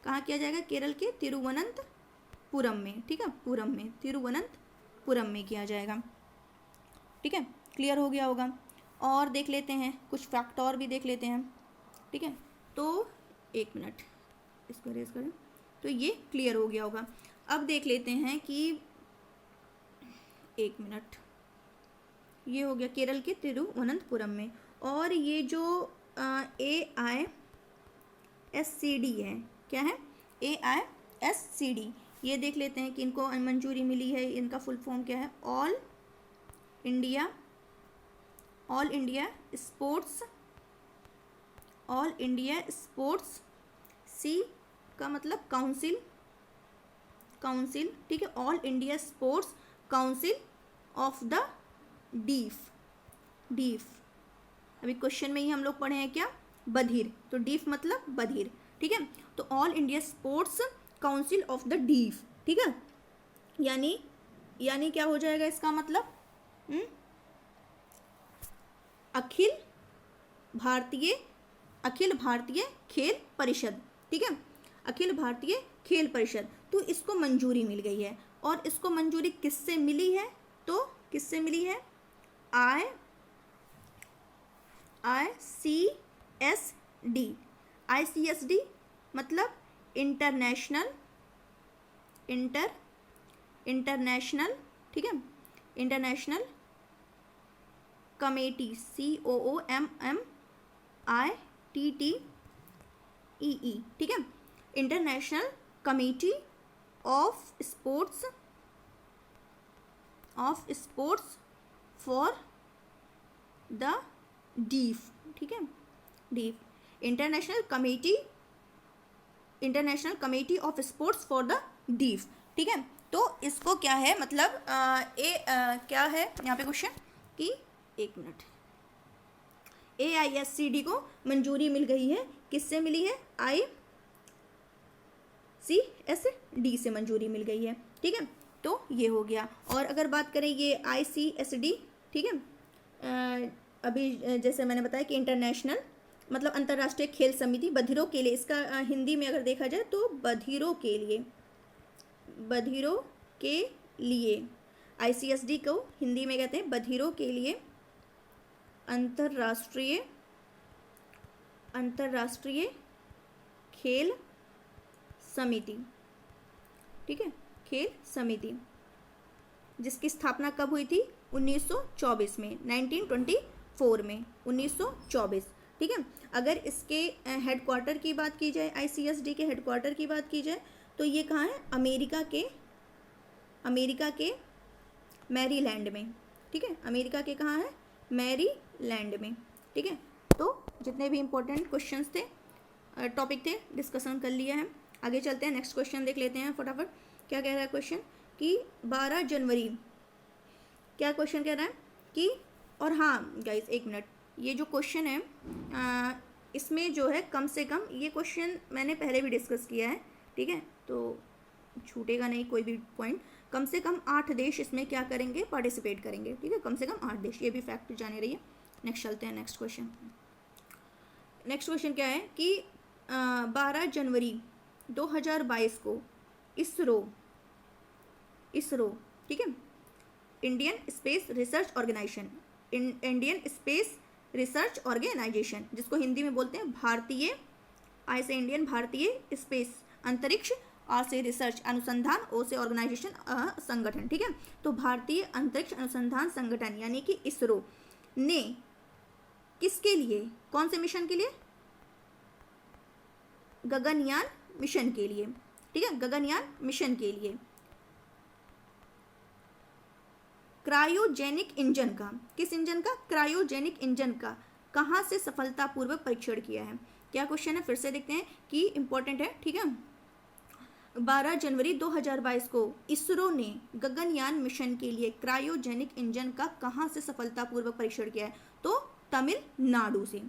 Speaker 1: कहाँ किया जाएगा, केरल के तिरुवनंतपुरम में, ठीक है, पुरम में, तिरुवनंतपुरम में किया जाएगा, ठीक है। क्लियर हो गया होगा। और देख लेते हैं कुछ फैक्ट और भी देख लेते हैं, ठीक है। तो एक मिनट इसको रेज करें, तो ये क्लियर हो गया होगा। अब देख लेते हैं कि एक मिनट, ये हो गया केरल के तिरुवनंतपुरम में। और ये जो AISCD है, क्या है, AISCD, ये देख लेते हैं कि इनको मंजूरी मिली है। इनका फुल फॉर्म क्या है, ऑल इंडिया स्पोर्ट्स, सी का मतलब काउंसिल, ठीक है, all India sports council of the deaf. अभी क्वेश्चन में ही हम लोग पढ़े हैं क्या, बधिर, तो डीफ मतलब बधिर, ठीक है। तो all India sports council of the deaf, ठीक है, यानी क्या हो जाएगा इसका मतलब, अखिल भारतीय खेल परिषद, ठीक है, अखिल भारतीय खेल परिषद। तो इसको मंजूरी मिल गई है। और इसको मंजूरी किससे मिली है, तो किससे मिली है, ICSD मतलब इंटरनेशनल, ठीक है, इंटरनेशनल कमेटी, COOMMITTEE, ठीक है, international committee of sports for the deaf, ठीक है, deaf, international committee of sports for the deaf, ठीक है। तो इसको क्या है मतलब क्या है यहाँ पे क्वेश्चन कि एक मिनट, AISCD को मंजूरी मिल गई है, किससे मिली है, ICSD से मंजूरी मिल गई है, ठीक है। तो ये हो गया। और अगर बात करें ये ICSD, ठीक है, अभी जैसे मैंने बताया कि इंटरनेशनल मतलब अंतर्राष्ट्रीय खेल समिति, बधिरों के लिए, इसका हिंदी में अगर देखा जाए तो बधिरों के लिए, बधिरों के लिए, ICSD को हिंदी में कहते हैं बधिरों के लिए अंतर्राष्ट्रीय खेल समिति, ठीक है, खेल समिति, जिसकी स्थापना कब हुई थी? 1924 में, 1924 में, 1924, ठीक है। अगर इसके हेडक्वार्टर की बात की जाए, ICSD के हेडक्वार्टर की बात की जाए तो ये कहाँ है? अमेरिका के मैरीलैंड में, ठीक है, अमेरिका के कहाँ है? मैरीलैंड में, ठीक है। तो जितने भी इंपॉर्टेंट क्वेश्चंस थे, टॉपिक थे, डिस्कशन कर लिया है। आगे चलते हैं, नेक्स्ट क्वेश्चन देख लेते हैं फटाफट। क्या कह रहा है क्वेश्चन कि 12 जनवरी, क्या क्वेश्चन कह रहा है कि, और हाँ गाइस एक मिनट, ये जो क्वेश्चन है इसमें जो है कम से कम, ये क्वेश्चन मैंने पहले भी डिस्कस किया है, ठीक है, तो छूटेगा नहीं कोई भी पॉइंट। कम से कम 8 देश इसमें क्या करेंगे? पार्टिसिपेट करेंगे, ठीक है, कम से कम 8 देश, ये भी फैक्ट जाने रही है। नेक्स्ट चलते हैं, नेक्स्ट क्वेश्चन। नेक्स्ट क्वेश्चन क्या है कि 12 जनवरी 2022 को इसरो, ठीक है, Indian space research organization, Indian space research organization, जिसको हिंदी में बोलते हैं भारतीय, आई से इंडियन, भारतीय स्पेस अंतरिक्ष, आर से रिसर्च अनुसंधान, ओ से ऑर्गेनाइजेशन संगठन, ठीक है। तो भारतीय अंतरिक्ष अनुसंधान संगठन यानी कि इसरो ने किसके लिए, कौन से मिशन के लिए? गगनयान मिशन के लिए, ठीक है, गगनयान मिशन के लिए क्रायोजेनिक इंजन का, किस इंजन का? क्रायोजेनिक इंजन का कहाँ से सफलतापूर्वक परीक्षण किया है? क्या क्वेश्चन है? फिर से देखते हैं कि इंपॉर्टेंट है, ठीक है। 12 जनवरी 2022 को इसरो ने गगनयान मिशन के लिए क्रायोजेनिक इंजन का कहाँ से सफलतापूर्वक परीक्षण किया है? तो तमिलनाडु से।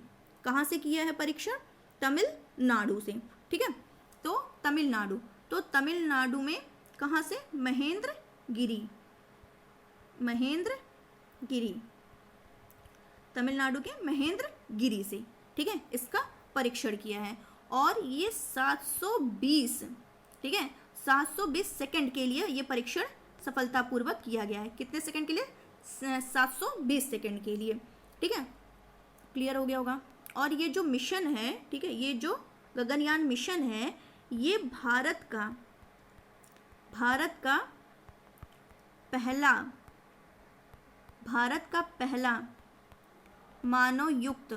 Speaker 1: कहाँ से किया है परीक्षण? तमिलनाडु से, ठीक है। तो तमिलनाडु में कहाँ से? महेंद्रगिरी, तमिलनाडु के महेंद्रगिरी से, ठीक है, इसका परीक्षण किया है। और ये 720, ठीक है, 720 सेकंड के लिए ये परीक्षण सफलतापूर्वक किया गया है। कितने सेकंड के लिए? 720 सेकंड के लिए, ठीक है, क्लियर हो गया होगा। और ये जो मिशन है, ठीक है, ये जो गगनयान मिशन है, ये भारत का पहला मानवयुक्त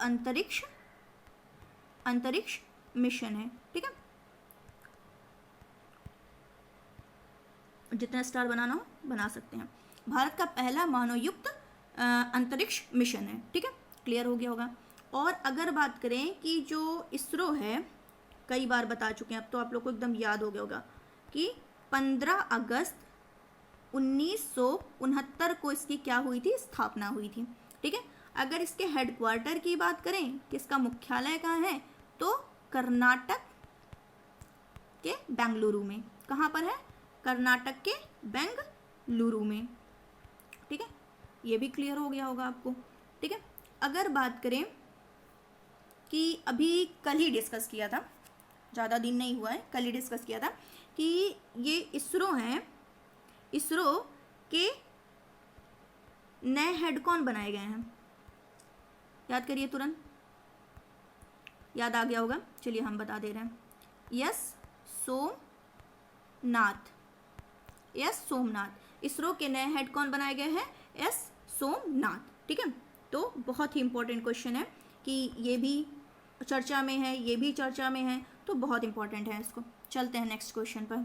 Speaker 1: अंतरिक्ष मिशन है, ठीक है। जितना स्टार बनाना हो बना सकते हैं। भारत का पहला मानवयुक्त अंतरिक्ष मिशन है, ठीक है, क्लियर हो गया होगा। और अगर बात करें कि जो इसरो है, कई बार बता चुके हैं, अब तो आप लोग को एकदम याद हो गया होगा कि 15 अगस्त 1969 को इसकी क्या हुई थी? स्थापना हुई थी, ठीक है। अगर इसके हेडक्वार्टर की बात करें कि इसका मुख्यालय कहाँ है, तो कर्नाटक के बेंगलुरु में। कहाँ पर है? कर्नाटक के बेंगलुरु में, ठीक है, ये भी क्लियर हो गया होगा आपको, ठीक है। अगर बात करें कि अभी कल ही डिस्कस किया था, ज़्यादा दिन नहीं हुआ है, कल ही डिस्कस किया था कि ये इसरो हैं, इसरो के नए हेड कौन बनाए गए हैं? याद करिए, तुरंत याद आ गया होगा, चलिए हम बता दे रहे हैं। एस सोमनाथ, इसरो के नए हेड कौन बनाए गए हैं? एस सोमनाथ, ठीक है। तो बहुत ही इंपॉर्टेंट क्वेश्चन है कि ये भी चर्चा में है, ये भी चर्चा में है, तो बहुत इंपॉर्टेंट है इसको। चलते हैं नेक्स्ट क्वेश्चन पर।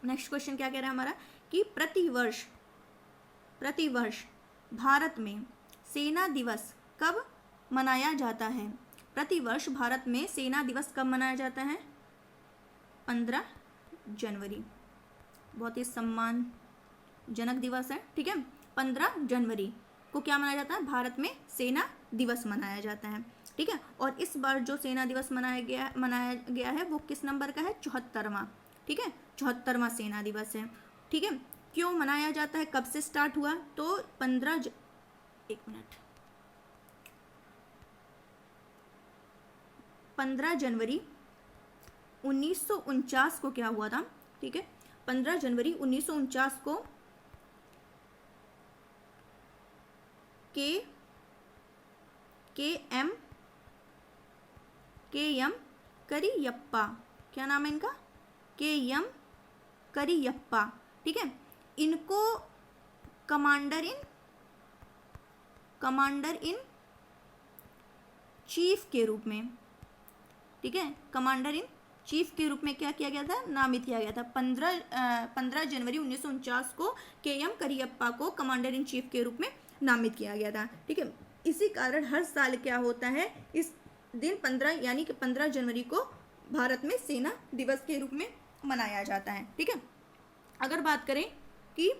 Speaker 1: नेक्स्ट क्वेश्चन क्या कह रहा है हमारा कि प्रतिवर्ष भारत में सेना दिवस कब मनाया जाता है? प्रतिवर्ष भारत में सेना दिवस कब मनाया जाता है? 15 जनवरी, बहुत ही सम्मानजनक दिवस है, ठीक है। 15 जनवरी को क्या मनाया जाता है? भारत में सेना दिवस मनाया जाता है, ठीक है। और इस बार जो सेना दिवस मनाया गया है वो किस नंबर का है? 74वां, ठीक है, 74वां सेना दिवस है, ठीक है। क्यों मनाया जाता है? कब से स्टार्ट हुआ? तो 15 एक मिनट, 15 जनवरी 1949 को क्या हुआ था, ठीक है, 15 जनवरी 1949 को के एम करियप्पा, क्या नाम है इनका, के एम करियप्पा, ठीक है, इनको कमांडर इन चीफ के रूप में, ठीक है, कमांडर इन चीफ के रूप में क्या किया गया था, नामित किया गया था। 15 जनवरी 1949 को के एम करियप्पा को कमांडर इन चीफ के रूप में नामित किया गया था, ठीक है। इसी कारण हर साल क्या होता है, इस दिन 15 यानी कि 15 जनवरी को भारत में सेना दिवस के रूप में मनाया जाता है, ठीक है। अगर बात करें कि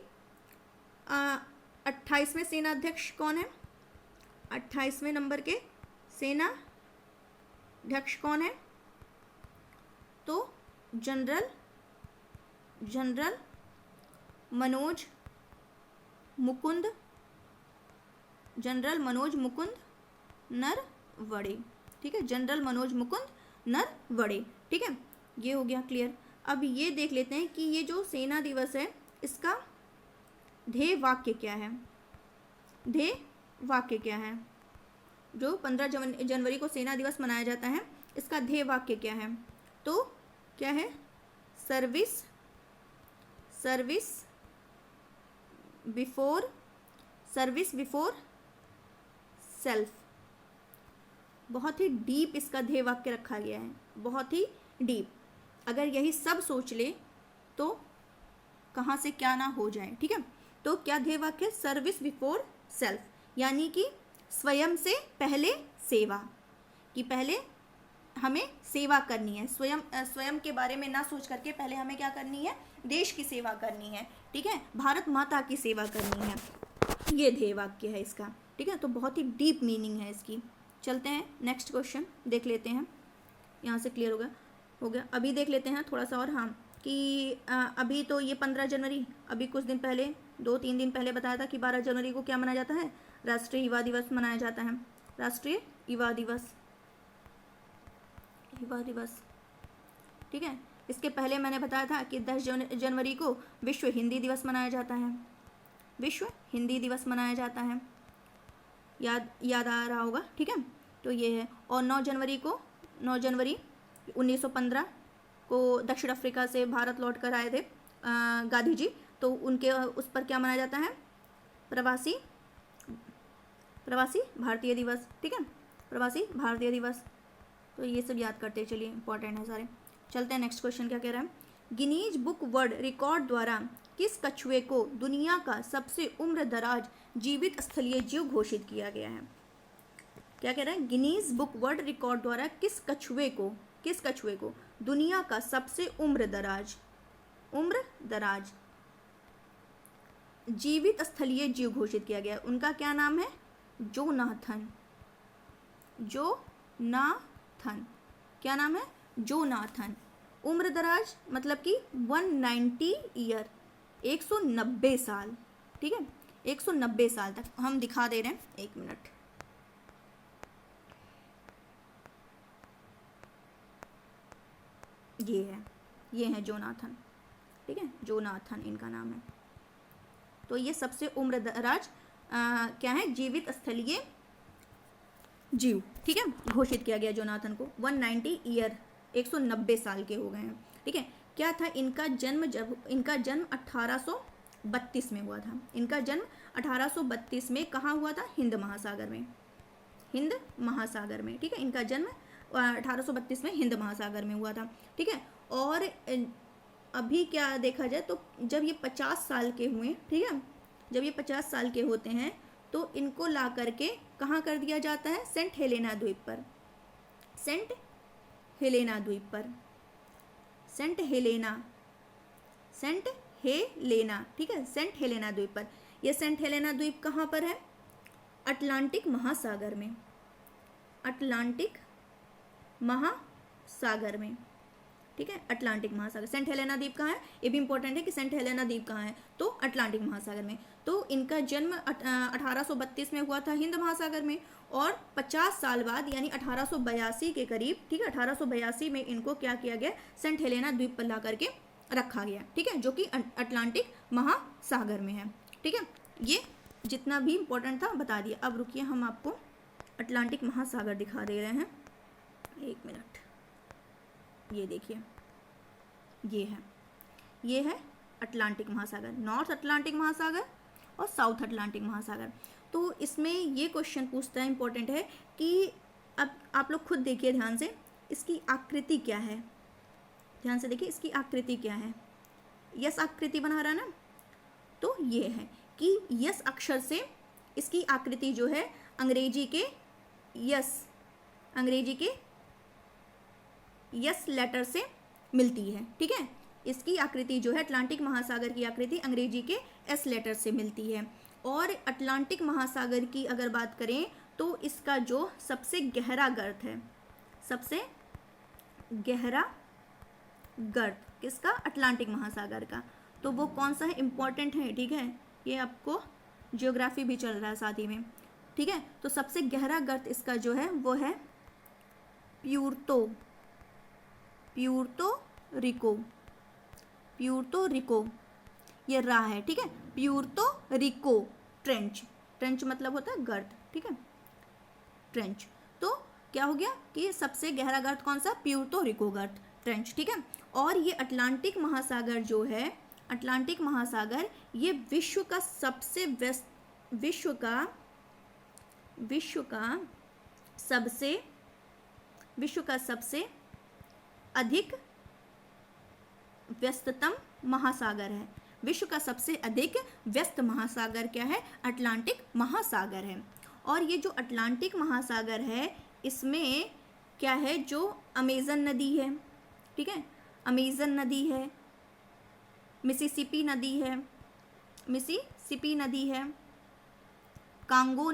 Speaker 1: 28वें सेना अध्यक्ष कौन है, 28वें नंबर के सेना अध्यक्ष कौन है, तो जनरल मनोज मुकुंद नरवणे, ठीक है, जनरल मनोज मुकुंद नरवणे, ठीक है, ये हो गया क्लियर। अब ये देख लेते हैं कि ये जो सेना दिवस है इसका ध्येय वाक्य क्या है, ध्येय वाक्य क्या है, जो 15 जनवरी को सेना दिवस मनाया जाता है इसका ध्येय वाक्य क्या है, तो क्या है, सर्विस बिफोर सेल्फ। बहुत ही डीप इसका ध्येय वाक्य रखा गया है, बहुत ही डीप। अगर यही सब सोच ले तो कहाँ से क्या ना हो जाए, ठीक है। तो क्या ध्येय वाक्य, सर्विस बिफोर सेल्फ, यानी कि स्वयं से पहले सेवा, कि पहले हमें सेवा करनी है, स्वयं के बारे में ना सोच करके पहले हमें क्या करनी है, देश की सेवा करनी है, ठीक है, भारत माता की सेवा करनी है, ये ध्येय वाक्य है इसका, ठीक है। तो बहुत ही डीप मीनिंग है इसकी। चलते हैं नेक्स्ट क्वेश्चन देख लेते हैं, यहाँ से क्लियर हो गया। अभी देख लेते हैं थोड़ा सा और, हाँ, कि अभी तो ये 15 जनवरी, अभी कुछ दिन पहले 2-3 दिन पहले बताया था कि 12 जनवरी को क्या मनाया जाता है, राष्ट्रीय युवा दिवस मनाया जाता है, राष्ट्रीय युवा दिवस, ठीक है। इसके पहले मैंने बताया था कि 10 जनवरी को विश्व हिंदी दिवस मनाया जाता है, विश्व हिंदी दिवस मनाया जाता है, याद आ रहा होगा, ठीक है। तो ये है, और 9 जनवरी 1915 को दक्षिण अफ्रीका से भारत लौट कर आए थे गांधी जी, तो उनके उस पर क्या मनाया जाता है, प्रवासी भारतीय दिवस, ठीक है, प्रवासी भारतीय दिवस। तो ये सब याद करते चलिए, इंपॉर्टेंट है सारे। चलते हैं नेक्स्ट क्वेश्चन क्या कह रहा है, गिनीज बुक वर्ल्ड रिकॉर्ड द्वारा किस कछुए को दुनिया का सबसे उम्र दराज जीवित स्थलीय जीव घोषित किया गया है। क्या कह रहा है, गिनीज बुक वर्ल्ड रिकॉर्ड द्वारा किस कछुए को दुनिया का सबसे उम्र दराज जीवित स्थलीय जीव घोषित किया गया। उनका क्या नाम है, जोनाथन, क्या नाम है, जोनाथन। उम्र दराज मतलब कि 190 ईयर, 190 साल, ठीक है, 190 साल तक हम दिखा दे रहे हैं, एक मिनट। ये है जोनाथन, ठीक है, जोनाथन इनका नाम है। तो ये सबसे उम्र दराज क्या है, जीवित स्थलीय जीव, ठीक है, घोषित किया गया जोनाथन को। 190 ईयर, 190 साल के हो गए हैं, ठीक है। क्या था इनका जन्म, जब इनका जन्म 1832 में हुआ था, इनका जन्म 1832 में कहाँ हुआ था, हिंद महासागर में, ठीक है, इनका जन्म 1832 में हिंद महासागर में हुआ था, ठीक है। और अभी क्या देखा जाए तो जब ये 50 साल के हुए, ठीक है, जब ये 50 साल के होते हैं तो इनको ला करके कहाँ कर दिया जाता है, सेंट हेलेना द्वीप पर, सेंट हेलेना, ठीक है, सेंट हेलेना द्वीप पर। यह सेंट हेलेना द्वीप कहाँ पर है, अटलांटिक महासागर में, ठीक है, अटलांटिक महासागर। सेंट हेलेना द्वीप कहाँ है, ये भी इंपॉर्टेंट है कि सेंट हेलेना द्वीप कहाँ है, तो अटलांटिक महासागर में। तो इनका जन्म 1832 में हुआ था हिंद महासागर में, और 50 साल बाद यानी 1882 के करीब, ठीक है, 1882 में इनको क्या किया गया, सेंट हेलेना द्वीप पर ला करके रखा गया, ठीक है, जो कि अटलांटिक महासागर में है। ठीक है, ये जितना भी इम्पोर्टेंट था बता दिया। अब रुकिए, हम आपको अटलांटिक महासागर दिखा दे रहे हैं, एक मिनट। ये देखिए, ये है अटलांटिक महासागर, नॉर्थ अटलांटिक महासागर और साउथ अटलांटिक महासागर। तो इसमें ये क्वेश्चन पूछता है, इंपॉर्टेंट है कि अब आप लोग खुद देखिए ध्यान से, इसकी आकृति क्या है, ध्यान से देखिए इसकी आकृति क्या है। यस आकृति बना रहा ना, तो ये है कि यस अक्षर से इसकी आकृति जो है अंग्रेजी के यस लेटर से मिलती है। ठीक है, इसकी आकृति जो है, अटलांटिक महासागर की आकृति अंग्रेजी के एस लेटर से मिलती है। और अटलांटिक महासागर की अगर बात करें तो इसका जो सबसे गहरा गर्त है, सबसे गहरा गर्त किसका, अटलांटिक महासागर का, तो वो कौन सा है, इम्पॉर्टेंट है। ठीक है, ये आपको ज्योग्राफी भी चल रहा है साथ ही में। ठीक है, तो सबसे गहरा गर्त इसका जो है वो है प्यूर्तो रिको, ये रहा है। ठीक है, प्यूर्तो रिको ट्रेंच मतलब होता है गर्त। ठीक है, ट्रेंच, तो क्या हो गया कि सबसे गहरा गर्त कौन सा, प्यूर्तो रिको गर्त ट्रेंच। ठीक है, और ये अटलांटिक महासागर जो है, अटलांटिक महासागर ये विश्व का सबसे अधिक व्यस्ततम महासागर है। विश्व का सबसे अधिक व्यस्त महासागर क्या है, अटलांटिक महासागर है। और ये जो अटलांटिक महासागर है, इसमें क्या है, जो अमेजन नदी है, ठीक है, अमेजन नदी है, मिसिसिपी नदी है, कांगो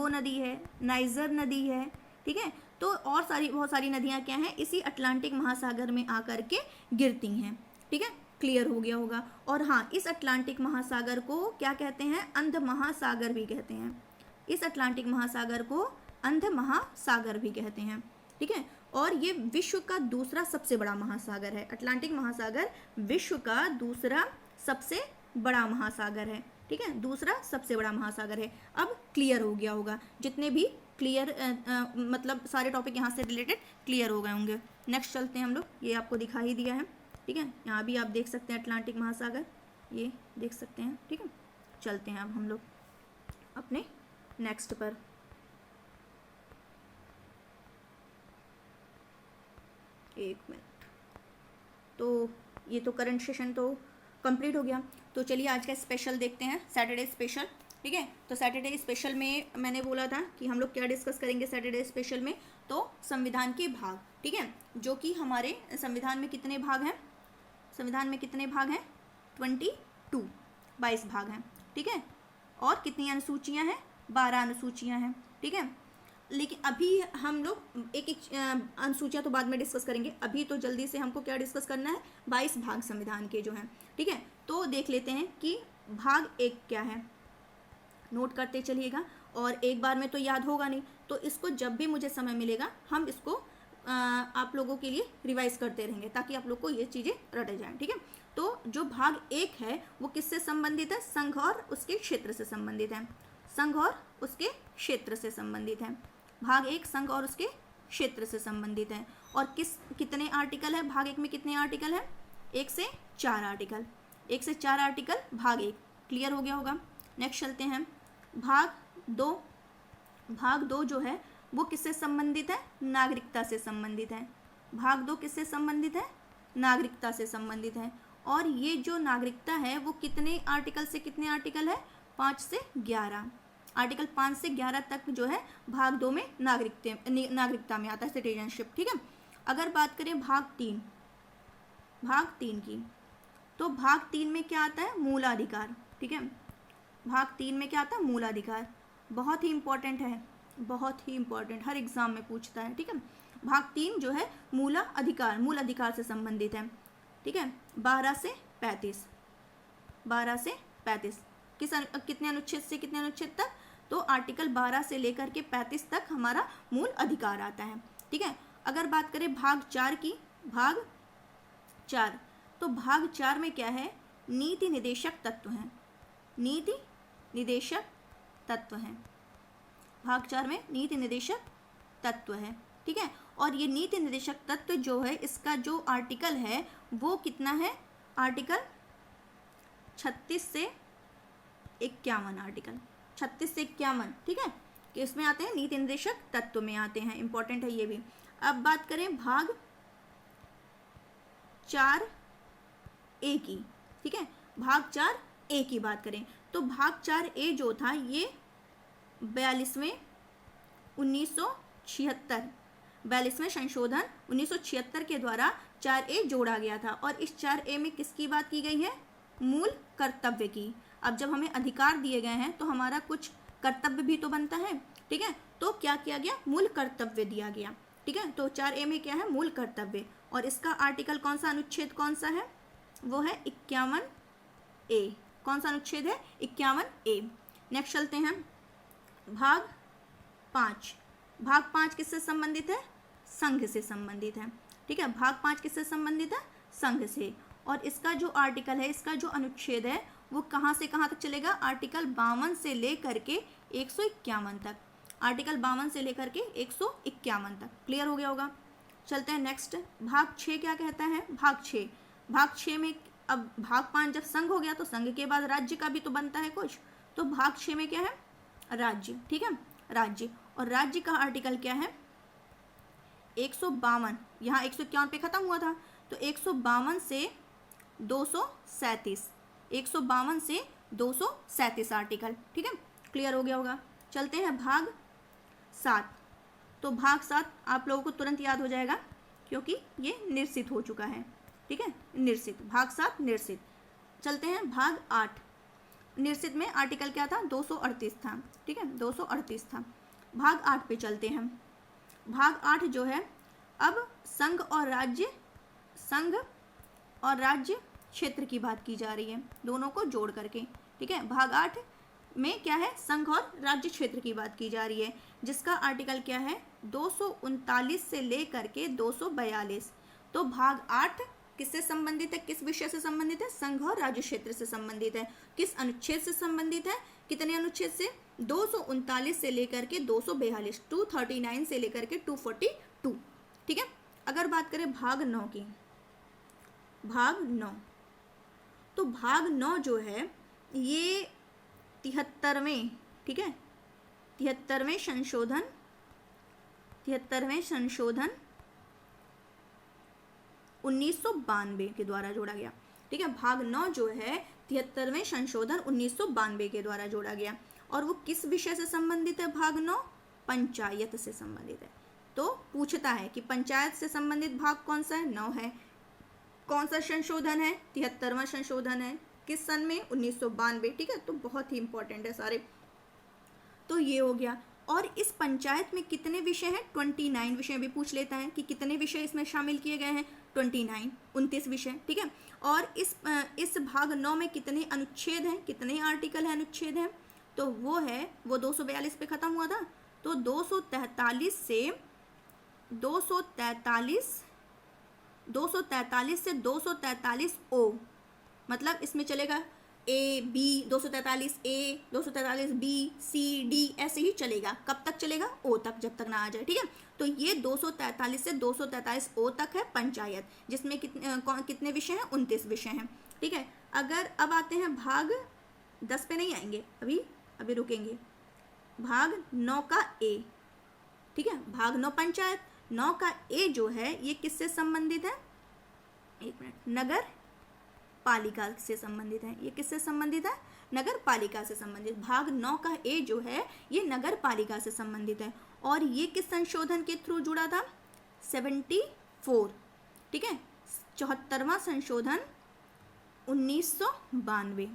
Speaker 1: नदी है, नाइजर नदी है। ठीक है, तो और बहुत सारी नदियां क्या हैं, इसी अटलांटिक महासागर में आकर के गिरती हैं। ठीक है, क्लियर हो गया होगा। और हाँ, इस अटलांटिक महासागर को क्या कहते हैं, अंध महासागर भी कहते हैं। इस अटलांटिक महासागर को अंध महासागर भी कहते हैं। ठीक है, और ये विश्व का दूसरा सबसे बड़ा महासागर है। अटलांटिक महासागर विश्व का दूसरा सबसे बड़ा महासागर है। ठीक है, दूसरा सबसे बड़ा महासागर है। अब क्लियर हो गया होगा, जितने भी क्लियर मतलब सारे टॉपिक यहाँ से रिलेटेड क्लियर हो गए होंगे। नेक्स्ट चलते हैं हम लोग, ये आपको दिखा ही दिया है। ठीक है, यहाँ भी आप देख सकते हैं अटलांटिक महासागर, ये देख सकते हैं। ठीक है, चलते हैं अब हम लोग अपने नेक्स्ट पर। एक मिनट, तो ये तो करंट सेशन तो कंप्लीट हो गया। तो चलिए आज का स्पेशल देखते हैं, सैटरडे स्पेशल। ठीक है, तो सैटरडे स्पेशल में मैंने बोला था कि हम लोग क्या डिस्कस करेंगे सैटरडे स्पेशल में, तो संविधान के भाग। ठीक है, जो कि हमारे संविधान में कितने भाग हैं, संविधान में कितने भाग हैं, 22 भाग हैं। ठीक है, और कितनी अनुसूचियां हैं, 12 अनुसूचियां हैं। ठीक है, लेकिन अभी हम लोग एक अनुसूचियां तो बाद में डिस्कस करेंगे, अभी तो जल्दी से हमको क्या डिस्कस करना है, 22 भाग संविधान के जो हैं। ठीक है, तो देख लेते हैं कि भाग 1 क्या है, नोट करते चलिएगा। और एक बार में तो याद होगा नहीं, तो इसको जब भी मुझे समय मिलेगा हम इसको आप लोगों के लिए रिवाइज करते रहेंगे, ताकि आप लोग को ये चीज़ें रट जाएं। ठीक है, तो जो भाग 1 है वो किससे संबंधित है, संघ और उसके क्षेत्र से संबंधित है। संघ और उसके क्षेत्र से संबंधित है। भाग 1 संघ और उसके क्षेत्र से संबंधित है। और कितने आर्टिकल है भाग 1 में, कितने आर्टिकल है, 1 से 4 आर्टिकल, 1 से 4 आर्टिकल भाग 1। क्लियर हो गया होगा। नेक्स्ट चलते हैं भाग 2। भाग 2 जो है वो किससे संबंधित है, नागरिकता से संबंधित है। भाग 2 किससे संबंधित है, नागरिकता से संबंधित है। और ये जो नागरिकता है वो कितने आर्टिकल से कितने आर्टिकल है, 5 से 11 आर्टिकल, 5 से 11 तक जो है भाग 2 में नागरिकता में आता है, सिटीजनशिप। ठीक है, अगर बात करें भाग 3 की, तो भाग 3 में क्या आता है, मूलाधिकार। ठीक है, भाग 3 में क्या आता है, मूलाधिकार। बहुत ही इंपॉर्टेंट है, बहुत ही इंपॉर्टेंट, हर एग्जाम में पूछता है। ठीक है, भाग 3 जो है मूल अधिकार से संबंधित है, ठीक है। 12 से 35 कितने अनुच्छेद से कितने अनुच्छेद तक, तो आर्टिकल 12 से लेकर के 35 तक हमारा मूल अधिकार आता है, ठीक है। अगर बात करें भाग 4 की, भाग 4, तो भाग 4 में क्या है, नीति निदेशक तत्व हैं, नीति निदेशक तत्व हैं। भाग 4 में नीति निदेशक तत्व है, ठीक है। और ये नीति निदेशक तत्व जो है, इसका जो आर्टिकल है वो कितना है, आर्टिकल 36 से 51, आर्टिकल 36 से 51, ठीक है, कि इसमें आते हैं नीति निर्देशक तत्व में आते हैं, इंपॉर्टेंट है ये भी। अब बात करें भाग 4A की, ठीक है, भाग 4A की बात करें तो भाग 4A जो था ये 42वें 42वें संशोधन 1976 के द्वारा 4A जोड़ा गया था। और इस 4A में किसकी बात की गई है, मूल कर्तव्य की। अब जब हमें अधिकार दिए गए हैं तो हमारा कुछ कर्तव्य भी तो बनता है, ठीक है। तो क्या किया गया, मूल कर्तव्य दिया गया, ठीक है। तो 4A में क्या है, मूल कर्तव्य। और इसका आर्टिकल कौन सा, अनुच्छेद कौन सा है, वो है 51A। कौन सा अनुच्छेद है, 51A। नेक्स्ट चलते हैं भाग 5। भाग 5 किससे संबंधित है, संघ से संबंधित है, ठीक है। भाग 5 किससे संबंधित है, संघ से। और इसका जो आर्टिकल है, इसका जो अनुच्छेद है वो कहाँ से कहाँ तक चलेगा, आर्टिकल 52 से लेकर के 151 तक, आर्टिकल 52 से लेकर के 151 तक। क्लियर हो गया होगा। चलते हैं नेक्स्ट, भाग 6 क्या कहता है, भाग 6 में अब भाग 5 जब संघ हो गया तो संघ के बाद राज्य का भी तो बनता है कुछ, तो भाग 6 में क्या है, राज्य, ठीक है, राज्य। और राज्य का आर्टिकल क्या है, 152, यहाँ 151 पे खत्म हुआ था, तो 152 से 237, 152 से 237 आर्टिकल, ठीक है। क्लियर हो गया होगा। चलते हैं भाग 7। तो भाग 7 आप लोगों को तुरंत याद हो जाएगा क्योंकि ये निरसित हो चुका है, ठीक है, निरसित, भाग 7 निरसित। चलते हैं भाग 8। निरसित में आर्टिकल क्या था, 238 था, ठीक है, 238 था। भाग 8 पे चलते हैं। भाग 8 जो है, अब संघ और राज्य क्षेत्र की बात की जा रही है, दोनों को जोड़ करके, ठीक है। भाग 8 में क्या है, संघ और राज्य क्षेत्र की बात की जा रही है, जिसका आर्टिकल क्या है, 239 से लेकर के 242। तो भाग 8 किससे संबंधित है, किस विषय से संबंधित है, संघ और राज्य क्षेत्र से संबंधित है। किस अनुच्छेद से संबंधित है, कितने अनुच्छेद से, 239 से लेकर के 242, 239 से लेकर के 242, ठीक है। अगर बात करें भाग 9 की, भाग 9, तो भाग 9 जो है ये 73वें, ठीक है, 73वें संशोधन 1992 के द्वारा जोड़ा गया, ठीक है। भाग 9 जो है 73वें संशोधन 1992 के द्वारा जोड़ा गया। और वो किस विषय से संबंधित है, भाग 9 पंचायत से संबंधित है। तो पूछता है कि पंचायत से संबंधित भाग कौन सा है, 9 है। कौन सा संशोधन है, 73वां संशोधन है, किस सन में, 1992, ठीक है। तो बहुत ही इंपॉर्टेंट है सारे। तो ये हो गया। और इस पंचायत में कितने विषय हैं, 29 विषय भी पूछ लेता है कि कितने विषय इसमें शामिल किए गए हैं, 29 विषय, ठीक है। और इस भाग 9 में कितने अनुच्छेद हैं, कितने आर्टिकल हैं, अनुच्छेद हैं, तो वो 242 पे खत्म हुआ था, तो 243 से 243O, मतलब इसमें चलेगा A B, 243 A, 243 B, C D, ऐसे ही चलेगा। कब तक चलेगा, O तक, जब तक ना आ जाए, ठीक है। तो ये 243 से 243O तक है पंचायत, जिसमें कितने विषय हैं, 29 विषय हैं, ठीक है। अगर अब आते हैं भाग 10 पे, नहीं आएंगे अभी रुकेंगे। भाग 9 का A, ठीक है, भाग 9 पंचायत, 9 का A जो है ये किससे संबंधित है, एक मिनट, नगर पालिका से संबंधित है। ये किससे संबंधित है, नगर पालिका से संबंधित। भाग 9 का A जो है ये नगर पालिका से संबंधित है। और ये किस संशोधन के थ्रू जुड़ा था, 74, ठीक है, 74वां संशोधन 1992,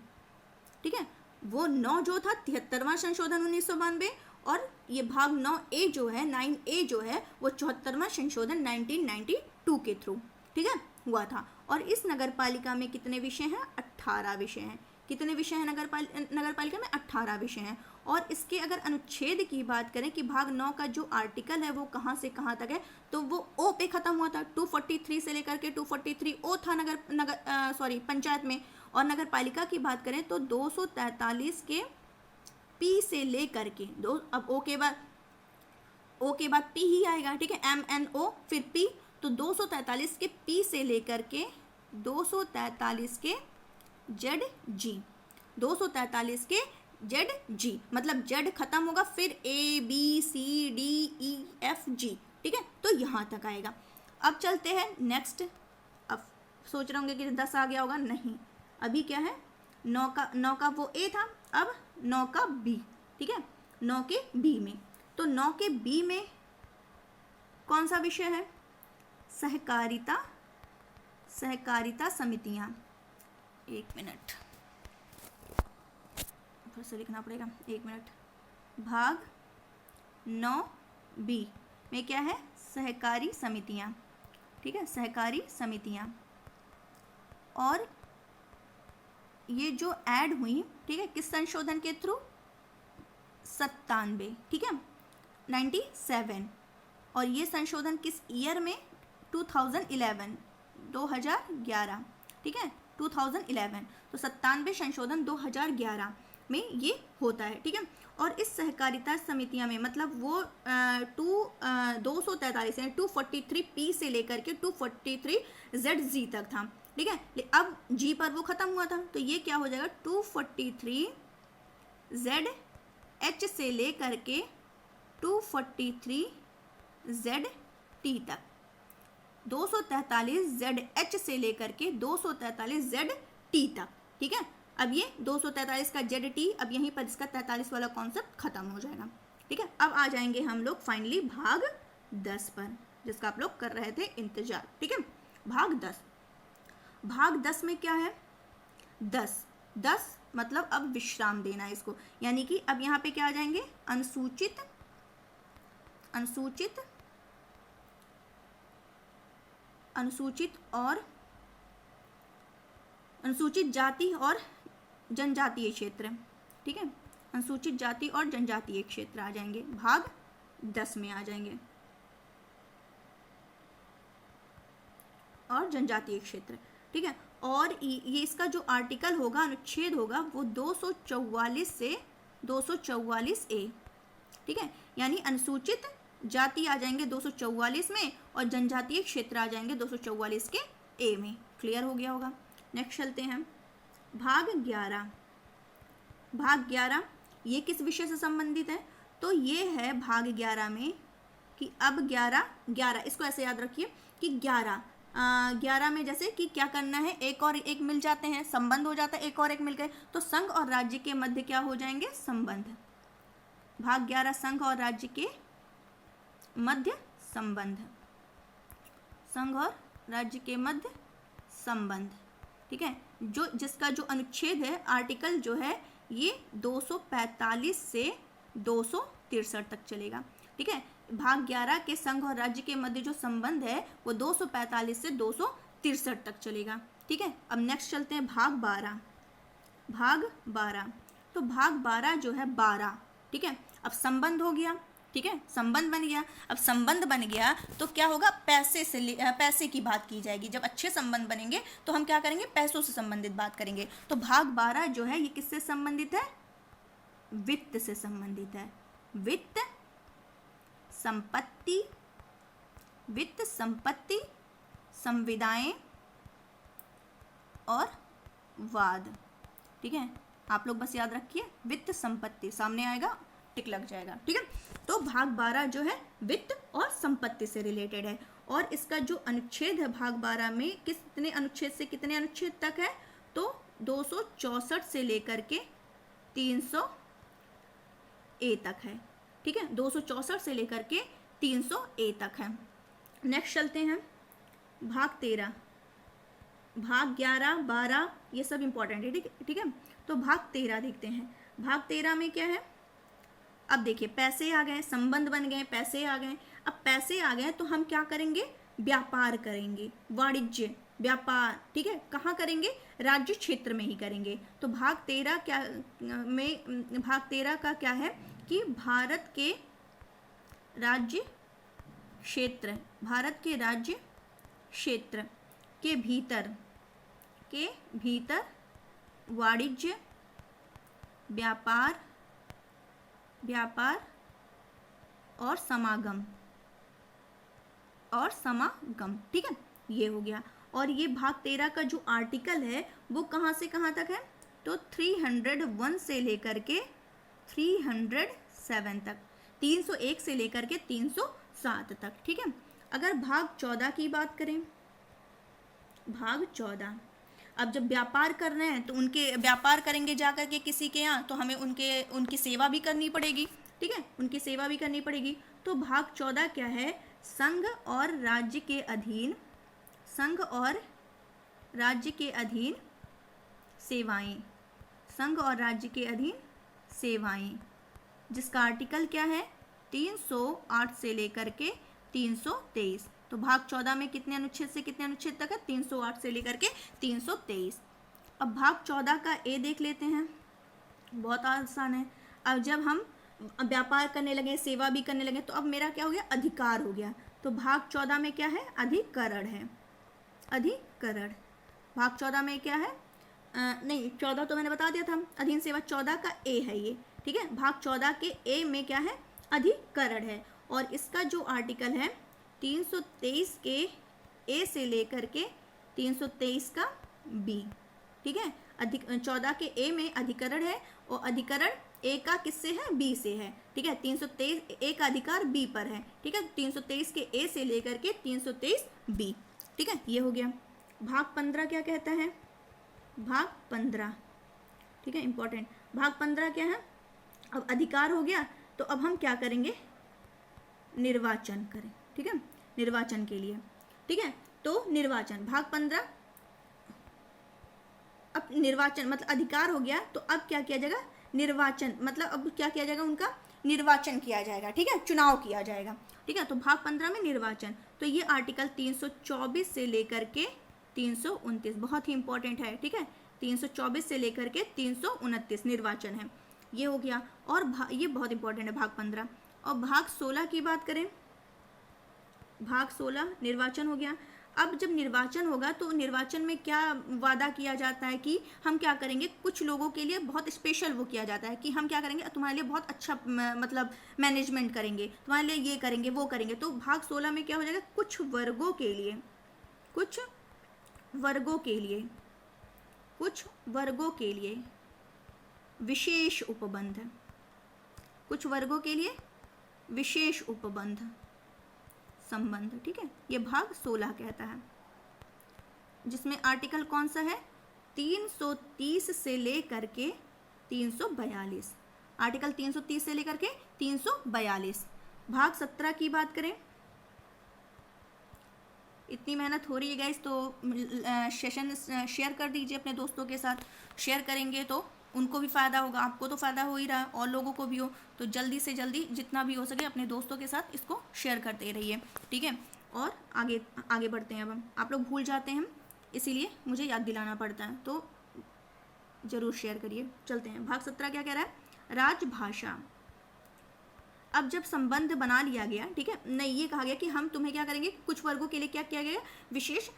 Speaker 1: ठीक है। वो 9 जो था 73वां संशोधन 1992, और ये भाग 9A जो है 9A जो है वो 74वां संशोधन 1992 के थ्रू, ठीक है, हुआ था। और इस नगर पालिका में कितने विषय हैं? 18 विषय हैं। कितने विषय हैं नगर पालिका में? 18 विषय हैं। और इसके अगर अनुच्छेद की बात करें कि भाग 9 का जो आर्टिकल है वो कहाँ से कहाँ तक है, तो वो ओ पे खत्म हुआ था। 243 से लेकर के 243 ओ था पंचायत में। और नगर पालिका की बात करें तो 243 के पी से लेकर के अब ओ के बाद पी ही आएगा, ठीक है, MNO फिर पी, तो 243 के पी से लेकर के 243 के ZG, 243 के ZG, मतलब Z खत्म होगा फिर ABCDEFG, ठीक है, तो यहाँ तक आएगा। अब चलते हैं नेक्स्ट। अब सोच रहे होंगे कि 10 आ गया होगा, नहीं, अभी क्या है, 9 का वो A था, अब 9 का B, ठीक है, 9 के B में, तो 9 के B में कौन सा विषय है? सहकारिता समितियां। एक मिनट फिर से लिखना पड़ेगा, एक मिनट। भाग 9B में क्या है? सहकारी समितियां, ठीक है, सहकारी समितियां। और ये जो ऐड हुई, ठीक है, किस संशोधन के थ्रू? 97, ठीक है, 97। और ये संशोधन किस ईयर में? 2011, ठीक है, 2011। तो 97 संशोधन 2011 में ये होता है, ठीक है। और इस सहकारिता समितियां में मतलब वो 243 यानी 243P से लेकर के 243ZG तक था, ठीक है। अब G पर वो खत्म हुआ था, तो ये क्या हो जाएगा? 243ZH से लेकर के 243ZT तक, 243ZH से लेकर के 243ZT तक, ठीक है। अब ये 243 का ZT, अब यहीं पर इसका 43 वाला कॉन्सेप्ट खत्म हो जाएगा, ठीक है। अब आ जाएंगे हम लोग फाइनली भाग 10 पर, जिसका आप लोग कर रहे थे इंतजार, ठीक है। भाग 10 में क्या है? 10 मतलब अब विश्राम देना है इसको, यानी कि अब यहाँ पे क्या आ जाएंगे? अनुसूचित जाति और जनजातीय क्षेत्र, ठीक है, अनुसूचित जाति और जनजातीय क्षेत्र आ जाएंगे, भाग 10 में आ जाएंगे। और जनजातीय क्षेत्र, ठीक है। और ये इसका जो आर्टिकल होगा, अनुच्छेद होगा, वो 244 से 244A, ठीक है, यानी अनुसूचित जाति आ जाएंगे 244 में और जनजातीय क्षेत्र आ जाएंगे 244 के A में। क्लियर हो गया होगा। नेक्स्ट चलते हैं भाग 11 ये किस विषय से संबंधित है? तो ये है भाग 11 में कि अब 11 इसको ऐसे याद रखिए कि 11 में जैसे कि क्या करना है, एक और एक मिल जाते हैं, संबंध हो जाता है, एक और एक मिल गए तो संघ और राज्य के मध्य क्या हो जाएंगे? संबंध। भाग 11 संघ और राज्य के मध्य संबंध, संघ और राज्य के मध्य संबंध, ठीक है। जिसका जो अनुच्छेद है, आर्टिकल जो है, ये 245 से 263 तक चलेगा, ठीक है। भाग 11 के संघ और राज्य के मध्य जो संबंध है वो 245 से 263 तक चलेगा, ठीक है। अब नेक्स्ट चलते हैं भाग 12। तो भाग 12 जो है 12, ठीक है। अब संबंध हो गया, ठीक है, संबंध बन गया। अब संबंध बन गया तो क्या होगा? पैसे की बात की जाएगी। जब अच्छे संबंध बनेंगे तो हम क्या करेंगे? पैसों से संबंधित बात करेंगे। तो भाग 12 जो है ये किससे संबंधित है? वित्त से संबंधित है। वित्त संपत्ति, संविदाएं और वाद, ठीक है। आप लोग बस याद रखिए, वित्त संपत्ति सामने आएगा, टिक लग जाएगा, ठीक है। तो भाग 12 जो है वित्त और संपत्ति से रिलेटेड है। और इसका जो अनुच्छेद है भाग 12 में, कितने अनुच्छेद से कितने अनुच्छेद तक है? तो 264 से लेकर के 300A तक है, ठीक है। 264 से लेकर के 300A तक है। नेक्स्ट चलते हैं भाग 13। भाग 11, 12 ये सब इंपॉर्टेंट है, ठीक है। तो भाग 13 देखते हैं। भाग 13 में क्या है? अब देखिए पैसे आ गए, संबंध बन गए, पैसे आ गए। अब पैसे आ गए तो हम क्या करेंगे, व्यापार करेंगे, वाणिज्य, व्यापार, ठीक है। कहाँ करेंगे, राज्य क्षेत्र में ही करेंगे। तो भाग 13 क्या में, भाग 13 का क्या है कि भारत के राज्य क्षेत्र, भारत के राज्य क्षेत्र के भीतर वाणिज्य, व्यापार और समागम, ठीक है, ये हो गया। और ये भाग 13 का जो आर्टिकल है वो कहाँ से कहाँ तक है, तो 301 से लेकर के 307 तक, 301 से लेकर के 307 तक, ठीक है। अगर भाग 14 की बात करें, भाग 14, अब जब व्यापार कर रहे हैं तो उनके व्यापार करेंगे जाकर के किसी के यहाँ, तो हमें उनकी सेवा भी करनी पड़ेगी, ठीक है, उनकी सेवा भी करनी पड़ेगी। तो भाग 14 क्या है, संघ और राज्य के अधीन, संघ और राज्य के अधीन सेवाएं, संघ और राज्य के अधीन सेवाएं, जिसका आर्टिकल क्या है, 308 से लेकर के 323। तो भाग 14 में कितने अनुच्छेद से कितने अनुच्छेद तक है, 308 से लेकर के 323। अब भाग 14 का ए देख लेते हैं, बहुत आसान है। अब जब हम व्यापार करने लगे, सेवा भी करने लगे, तो अब मेरा क्या हो गया, अधिकार हो गया। तो भाग 14 में क्या है, अधिकरण है, अधिकरण। भाग 14 में क्या है, नहीं 14 तो मैंने बता दिया था, अधीन सेवा 14 का ए है ये, ठीक है। भाग 14 के ए में क्या है, अधिकरण है। और इसका जो आर्टिकल है 323 के ए से लेकर के 323 का बी, ठीक है। 14 के ए में अधिकरण है और अधिकरण ए का किससे है, बी से है, ठीक है। 323 ए का अधिकार बी पर है, ठीक है। 323 के ए से लेकर के 323 बी, ठीक है, ये हो गया। भाग 15 क्या कहता है, भाग 15, ठीक है, इंपॉर्टेंट। भाग 15 क्या है, अब अधिकार हो गया तो अब हम क्या करेंगे, निर्वाचन करें, ठीक है, निर्वाचन के लिए, ठीक है। तो निर्वाचन, भाग 15, अब निर्वाचन मतलब अधिकार हो गया तो अब क्या किया जाएगा, निर्वाचन मतलब अब क्या किया जाएगा, उनका निर्वाचन किया जाएगा, ठीक है, चुनाव किया जाएगा, ठीक है। तो भाग 15 में निर्वाचन, तो ये आर्टिकल 324 से लेकर के 329 बहुत ही इंपॉर्टेंट है, ठीक है। 324 से लेकर के 329 निर्वाचन है, ये हो गया। और ये बहुत इंपॉर्टेंट है भाग 15। और भाग 16 की बात करें, भाग 16 निर्वाचन हो गया। अब जब निर्वाचन होगा तो निर्वाचन में क्या वादा किया जाता है कि हम क्या करेंगे, कुछ लोगों के लिए बहुत स्पेशल वो किया जाता है कि हम क्या करेंगे, तुम्हारे लिए बहुत अच्छा मतलब मैनेजमेंट करेंगे, तुम्हारे लिए ये करेंगे वो करेंगे। तो भाग 16 में क्या हो जाएगा, कुछ वर्गों के लिए, कुछ वर्गों के लिए, कुछ वर्गों के लिए विशेष उपबंध, कुछ वर्गों के लिए विशेष उपबंध संबंध, ठीक है, ये भाग 16 कहता है, जिसमें आर्टिकल कौन सा है, 330 से लेकर के 342, आर्टिकल 330 से लेकर के 342। भाग 17 की बात करें, इतनी मेहनत हो रही है गाइस, तो सेशन शेयर कर दीजिए अपने दोस्तों के साथ, शेयर करेंगे तो उनको भी फ़ायदा होगा, आपको तो फ़ायदा हो ही रहा है और लोगों को भी हो, तो जल्दी से जल्दी जितना भी हो सके अपने दोस्तों के साथ इसको शेयर करते रहिए, ठीक है। और आगे बढ़ते हैं। अब आप लोग भूल जाते हैं, इसीलिए मुझे याद दिलाना पड़ता है, तो ज़रूर शेयर करिए। चलते हैं, भाग 17 क्या कह रहा है, राजभाषा। अब जब संबंध बना लिया गया, ठीक है, नहीं ये कहा गया कि हम तुम्हें क्या करेंगे, कुछ वर्गों के लिए क्या किया गया, विशेष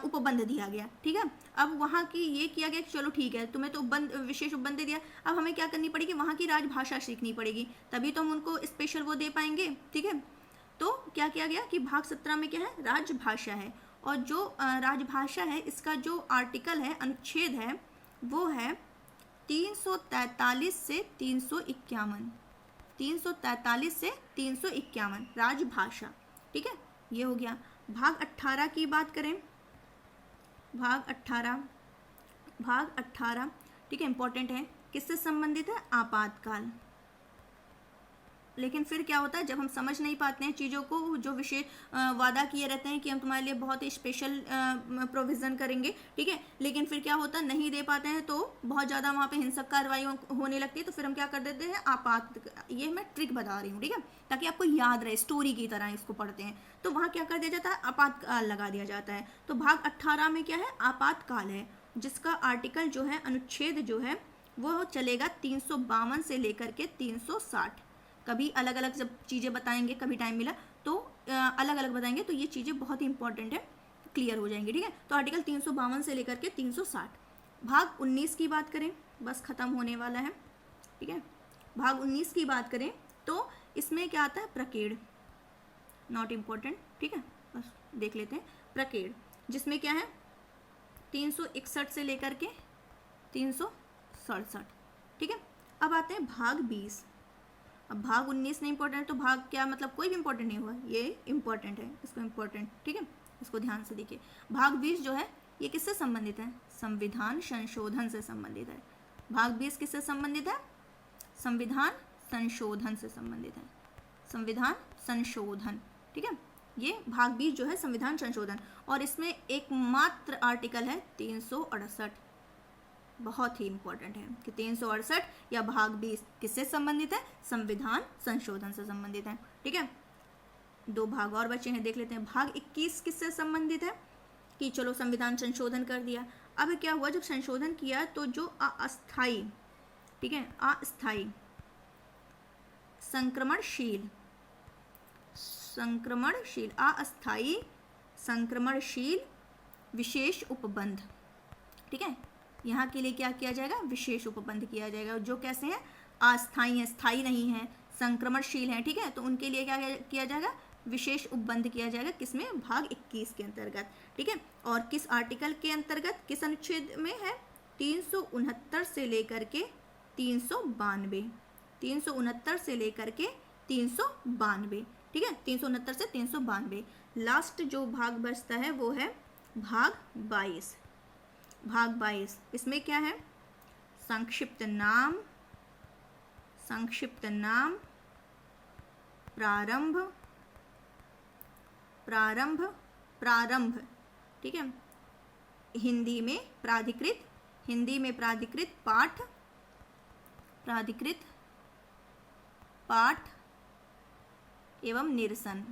Speaker 1: उपबंध दिया गया, ठीक है। अब वहाँ की ये किया गया कि चलो ठीक है, तुम्हें तो विशेष उपबंध दिया, अब हमें क्या करनी पड़ेगी, वहाँ की राजभाषा सीखनी पड़ेगी, तभी तो हम उनको स्पेशल वो दे पाएंगे, ठीक है। तो क्या किया गया कि भाग 17 में क्या है, राजभाषा है। और जो राजभाषा है इसका जो आर्टिकल है, अनुच्छेद है, वो है 343 से 351, 343 से 351 राजभाषा, ठीक है, ये हो गया। भाग 18 की बात करें, भाग 18, ठीक है, इंपॉर्टेंट है, किससे संबंधित है, आपातकाल, लेकिन फिर क्या होता है, जब हम समझ नहीं पाते हैं चीज़ों को, जो विषय वादा किए रहते हैं कि हम तुम्हारे लिए बहुत ही स्पेशल प्रोविज़न करेंगे, ठीक है, लेकिन फिर क्या होता है, नहीं दे पाते हैं तो बहुत ज़्यादा वहाँ पे हिंसक कार्रवाई होने लगती है। तो फिर हम क्या कर देते हैं, ये मैं ट्रिक बता रही हूँ, ठीक है, ताकि आपको याद रहे, स्टोरी की तरह इसको पढ़ते हैं। तो वहाँ क्या कर दिया जाता है, आपातकाल लगा दिया जाता है। तो भाग 18 में क्या है, आपातकाल है, जिसका आर्टिकल जो है, अनुच्छेद जो है वो चलेगा 352 से लेकर के 360। कभी अलग अलग जब चीज़ें बताएंगे, कभी टाइम मिला तो अलग अलग बताएंगे, तो ये चीज़ें बहुत ही इंपॉर्टेंट है, क्लियर हो जाएंगी, ठीक है। तो आर्टिकल 352 से लेकर के 360। भाग 19 की बात करें, बस ख़त्म होने वाला है, ठीक है। भाग 19 की बात करें तो इसमें क्या आता है, प्रकेड़, नॉट इम्पॉर्टेंट, ठीक है, बस देख लेते हैं। प्रकेड़ जिसमें क्या है, 361 से लेकर के 367, ठीक है। अब आते हैं भाग 20। अब भाग 19 नहीं इंपॉर्टेंट, तो भाग क्या मतलब, कोई भी इंपॉर्टेंट नहीं हुआ, ये इंपॉर्टेंट है, इसको इंपॉर्टेंट, ठीक है, इसको ध्यान से देखिए। भाग 20 जो है ये किससे संबंधित है, संविधान संशोधन से संबंधित है। भाग 20 किससे संबंधित है, संविधान संशोधन से संबंधित है, संविधान संशोधन, ठीक है। ये भाग 20 जो है संविधान संशोधन, और इसमें एकमात्र आर्टिकल है 368, बहुत ही इंपॉर्टेंट है कि 368 या भाग 20 किससे संबंधित है, संविधान संशोधन से संबंधित है, ठीक है। 2 भाग और बचे हैं, देख लेते हैं। भाग 21 किससे संबंधित है, कि चलो संविधान संशोधन कर दिया। अब क्या हुआ, जब संशोधन किया तो जो अस्थायी, ठीक है, अस्थायी, संक्रमणशील, अस्थायी संक्रमणशील विशेष उपबंध, ठीक है, यहाँ के लिए क्या किया जाएगा, विशेष उपबंध किया जाएगा। जो कैसे हैं, अस्थायी हैं, स्थायी नहीं है, संक्रमणशील हैं, ठीक है, तो उनके लिए क्या किया जाएगा, विशेष उपबंध किया जाएगा, किसमें, भाग 21 के अंतर्गत, ठीक है। और किस आर्टिकल के अंतर्गत, किस अनुच्छेद में है, 369 से लेकर के 392, 369 से लेकर के 392, ठीक है, 369 से 392। लास्ट जो भाग बचता है वो है भाग 22। भाग 22 इसमें क्या है, संक्षिप्त नाम, प्रारंभ, ठीक है, हिंदी में प्राधिकृत पाठ एवं निरसन,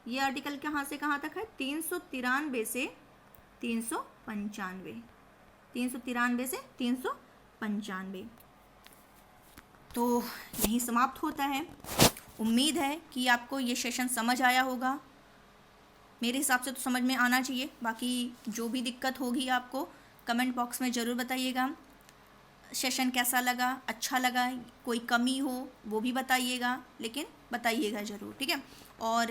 Speaker 1: ये आर्टिकल कहाँ से कहाँ तक है, 393 से 395, 393 से 395। तो यहीं समाप्त होता है। उम्मीद है कि आपको ये सेशन समझ आया होगा, मेरे हिसाब से तो समझ में आना चाहिए। बाकी जो भी दिक्कत होगी आपको कमेंट बॉक्स में ज़रूर बताइएगा। सेशन कैसा लगा, अच्छा लगा, कोई कमी हो वो भी बताइएगा, लेकिन बताइएगा ज़रूर, ठीक है। और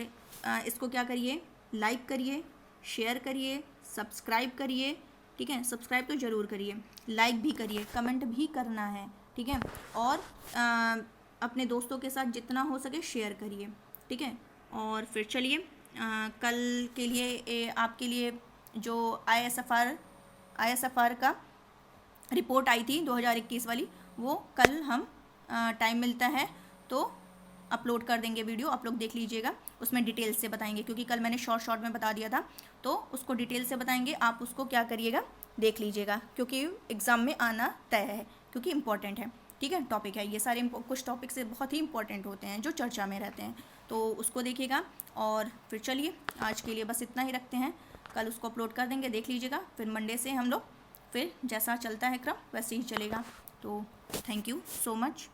Speaker 1: इसको क्या करिए, लाइक करिए, शेयर करिए, सब्सक्राइब करिए, ठीक है, सब्सक्राइब तो ज़रूर करिए, लाइक भी करिए, कमेंट भी करना है, ठीक है, और अपने दोस्तों के साथ जितना हो सके शेयर करिए, ठीक है। और फिर चलिए कल के लिए आपके लिए जो ISFR का रिपोर्ट आई थी 2021 वाली, वो कल हम टाइम मिलता है तो अपलोड कर देंगे वीडियो, आप लोग देख लीजिएगा, उसमें डिटेल से बताएंगे, क्योंकि कल मैंने शॉर्ट में बता दिया था, तो उसको डिटेल से बताएंगे, आप उसको क्या करिएगा, देख लीजिएगा, क्योंकि एग्ज़ाम में आना तय है, क्योंकि इम्पॉर्टेंट है, ठीक है, टॉपिक है ये सारे, कुछ टॉपिक से बहुत ही इंपॉर्टेंट होते हैं जो चर्चा में रहते हैं, तो उसको देखिएगा। और फिर चलिए आज के लिए बस इतना ही रखते हैं, कल उसको अपलोड कर देंगे, देख लीजिएगा, फिर मंडे से हम लोग फिर जैसा चलता है क्रम वैसे ही चलेगा। तो थैंक यू सो मच।